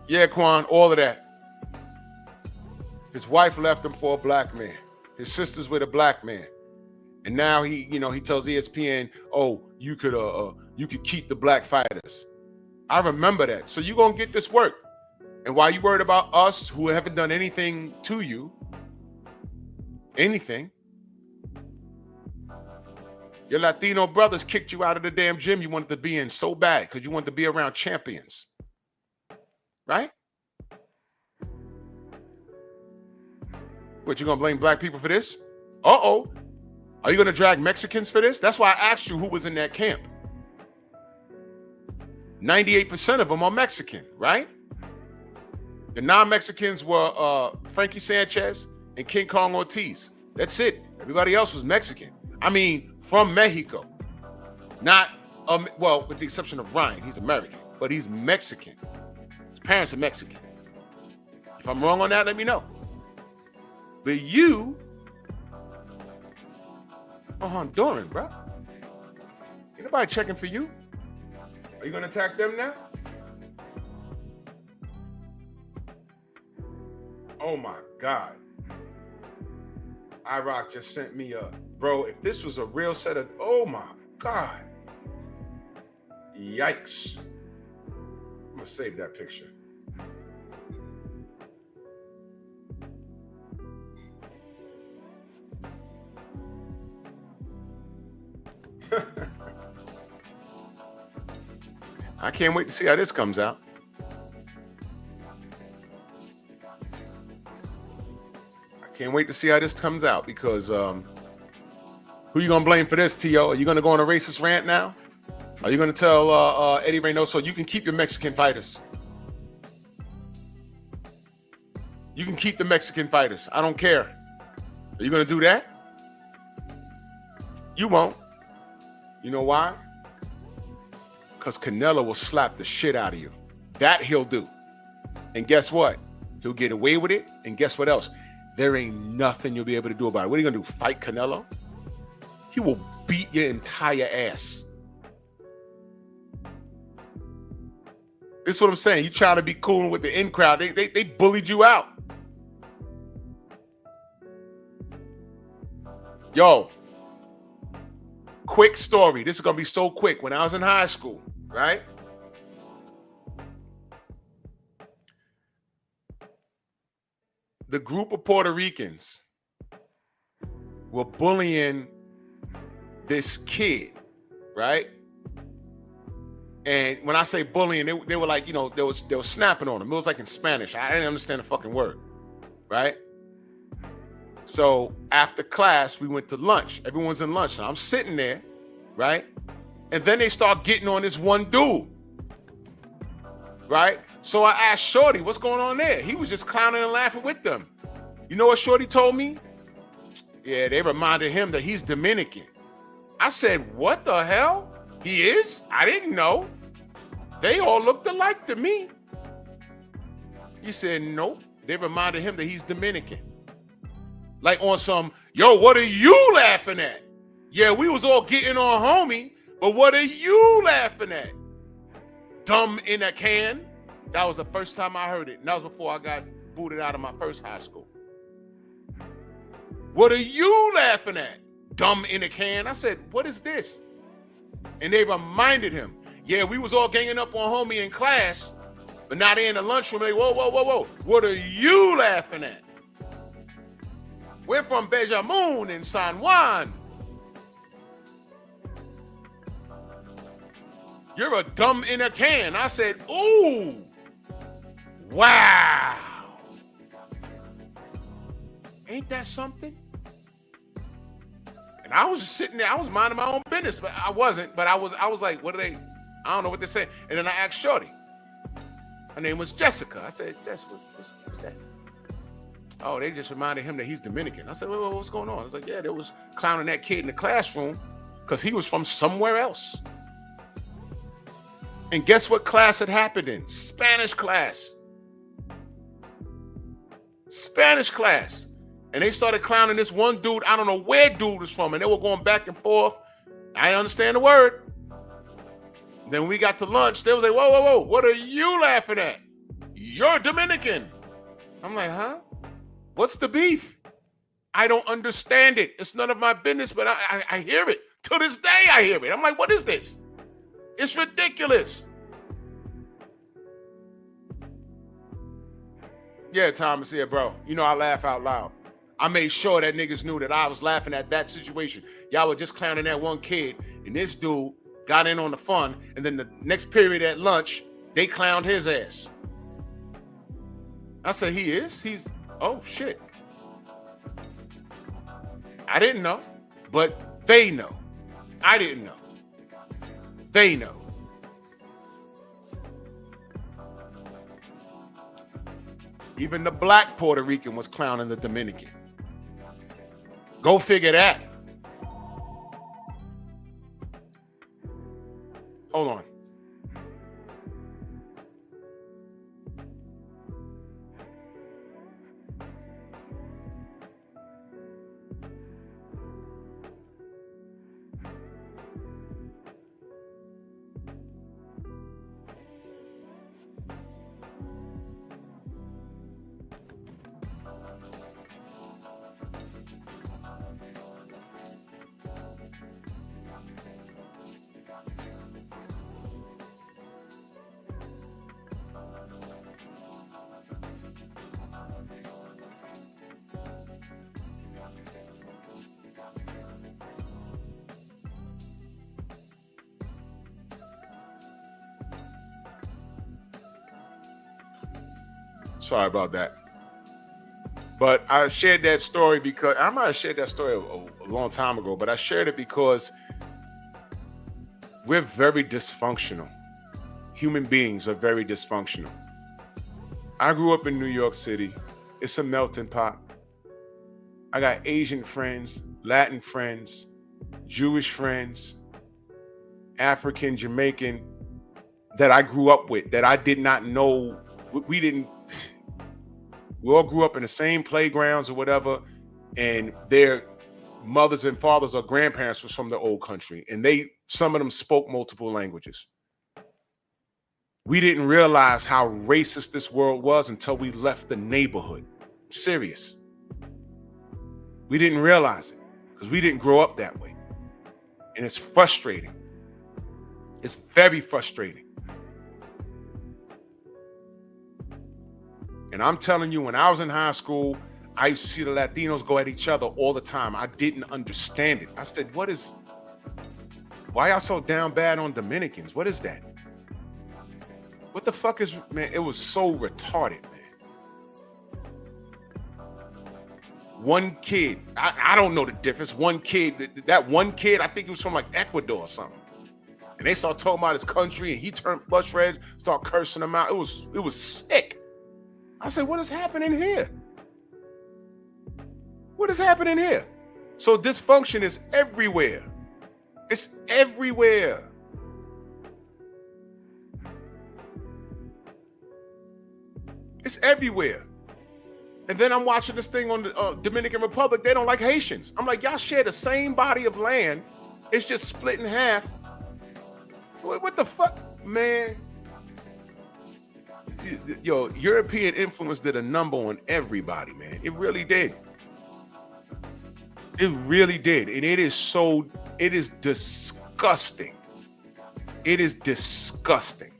Yeah, Quan, all of that. His wife left him for a black man. His sister's with a black man. And now he tells ESPN, oh, you could keep the black fighters. I remember that. So you're going to get this work. And while you worried about us who haven't done anything to you, anything, your Latino brothers kicked you out of the damn gym you wanted to be in so bad because you wanted to be around champions. Right? What, you going to blame black people for this? Uh-oh. Are you going to drag Mexicans for this? That's why I asked you who was in that camp. 98% of them are Mexican, right? The non-Mexicans were Frankie Sanchez and King Kong Ortiz. That's it. Everybody else was Mexican. I mean, from Mexico. Not, well, with the exception of Ryan. He's American, but he's Mexican. His parents are Mexican. If I'm wrong on that, let me know. But you are Honduran, bro. Ain't nobody checking for you. Are you going to attack them now? Oh, my God. IROC just sent me a... Bro, if this was a real set of... Oh, my God. Yikes. I'm going to save that picture. I can't wait to see how this comes out. Can't wait to see how this comes out because who you gonna blame for this, T.O.? Are you gonna go on a racist rant now? Are you gonna tell Eddie Reynoso you can keep your Mexican fighters? You can keep the Mexican fighters. I don't care. Are you gonna do that? You won't. You know why? Because Canelo will slap the shit out of you. That he'll do. And guess what? He'll get away with it. And guess what else? There ain't nothing you'll be able to do about it. What are you going to do, fight Canelo? He will beat your entire ass. This is what I'm saying. You try to be cool with the in crowd. They bullied you out. Yo, quick story. This is going to be so quick. When I was in high school, right? The group of Puerto Ricans were bullying this kid, right? And when I say bullying, they were like, they were snapping on him. It was like in Spanish. I didn't understand the fucking word, right? So after class, we went to lunch. Everyone's in lunch. And I'm sitting there, right? And then they start getting on this one dude. right? So I asked Shorty, what's going on there? He was just clowning and laughing with them. You know what Shorty told me? Yeah, they reminded him that he's Dominican. I said, what the hell? He is? I didn't know. They all looked alike to me. He said, nope. They reminded him that he's Dominican. Like on some, yo, what are you laughing at? Yeah, we was all getting on homie, but what are you laughing at? Dumb in a can? That was the first time I heard it. And that was before I got booted out of my first high school. What are you laughing at? Dumb in a can? I said, what is this? And they reminded him, yeah, we was all ganging up on homie in class, but now they in the lunchroom. They, whoa, whoa, whoa, whoa. What are you laughing at? We're from Bejamun in San Juan. You're a dumb in a can. I said, ooh, wow. Ain't that something? And I was just sitting there. I was minding my own business, but I wasn't. But I was like, what are they? I don't know what they're saying. And then I asked Shorty. Her name was Jessica. I said, Jess, what's that? Oh, they just reminded him that he's Dominican. I said, wait, what's going on? I was like, yeah, they was clowning that kid in the classroom because he was from somewhere else. And guess what class it happened in? Spanish class. Spanish class. And they started clowning this one dude. I don't know where dude was from. And they were going back and forth. I didn't understand the word. Then when we got to lunch, they was like, whoa, whoa, whoa. What are you laughing at? You're Dominican. I'm like, huh? What's the beef? I don't understand it. It's none of my business, but I hear it. To this day, I hear it. I'm like, what is this? It's ridiculous. Yeah, Thomas, yeah, bro. You know I laugh out loud. I made sure that niggas knew that I was laughing at that situation. Y'all were just clowning that one kid, and this dude got in on the fun, and then the next period at lunch, they clowned his ass. I said, he is? He's, oh, shit. I didn't know, but they know. I didn't know. They know. Even the black Puerto Rican was clowning the Dominican. Go figure that. Hold on. Sorry about that. But I shared that story because I might have shared that story a long time ago, but I shared it because we're very dysfunctional. Human beings are very dysfunctional. I grew up in New York City. It's a melting pot. I got Asian friends, Latin friends, Jewish friends, African, Jamaican that I grew up with that I did not know. We all grew up in the same playgrounds or whatever, and their mothers and fathers or grandparents was from the old country, and some of them spoke multiple languages. We didn't realize how racist this world was until we left the neighborhood. Serious. We didn't realize it because we didn't grow up that way. And it's frustrating. It's very frustrating. And I'm telling you, when I was in high school, I used to see the Latinos go at each other all the time. I didn't understand it. I said, why y'all so down bad on Dominicans? What is that? What the fuck is, man, it was so retarded, man. One kid, I don't know the difference. One kid, that one kid, I think he was from like Ecuador or something. And they start talking about his country, and he turned flush red, start cursing them out. It was sick. I said, what is happening here? What is happening here? So dysfunction is everywhere. It's everywhere. It's everywhere. And then I'm watching this thing on the Dominican Republic. They don't like Haitians. I'm like, y'all share the same body of land. It's just split in half. What the fuck, man? Yo, European influence did a number on everybody, man. It really did. It really did. And it is disgusting. It is disgusting.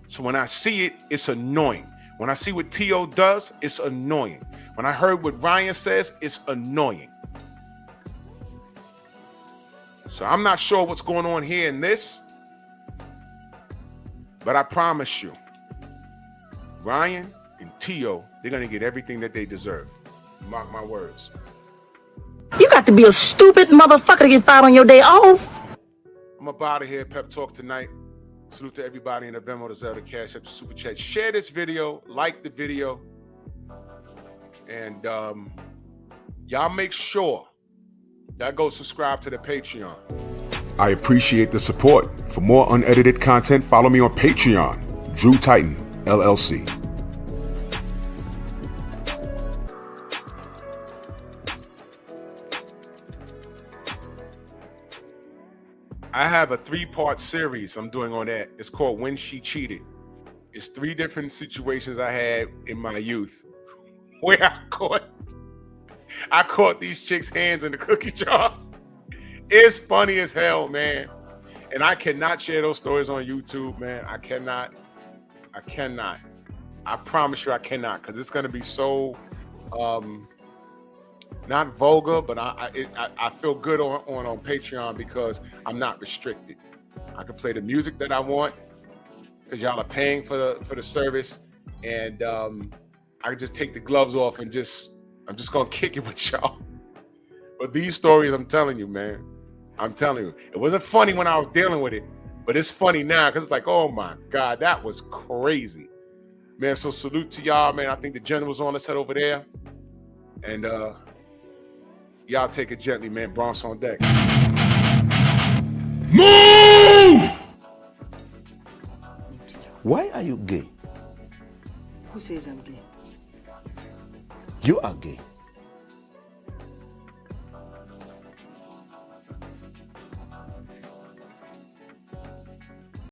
So when I see it, it's annoying. When I see what T.O. does, it's annoying. When I heard what Ryan says, it's annoying. So I'm not sure what's going on here in this, but I promise you, Ryan and T.O., they're going to get everything that they deserve. Mark my words. You got to be a stupid motherfucker to get fired on your day off. I'm up out of here. Pep Talk tonight. Salute to everybody in the Venmo, the Zelda, Cash App, the Super Chat. Share this video, like the video, and y'all make sure y'all go subscribe to the Patreon. I appreciate the support. For more unedited content, follow me on Patreon, Drew Titan, LLC. I have a 3-part series I'm doing on that. It's called When She Cheated. It's 3 different situations I had in my youth where I caught these chicks' hands in the cookie jar. It's funny as hell, man. And I cannot share those stories on YouTube, man. I cannot. I promise you I cannot, because it's going to be so not vulgar, but I feel good on Patreon because I'm not restricted. I can play the music that I want because y'all are paying for the service, and I can just take the gloves off and I'm just gonna kick it with y'all. But these stories, I'm telling you, man, I'm telling you, it wasn't funny when I was dealing with it, but it's funny now because it's like, oh my God, that was crazy, man. So salute to y'all, man. I think the general's on. Let's head over there, and y'all take it gently, man. Bronx on deck. Move! Why are you gay? Who says I'm gay? You are gay.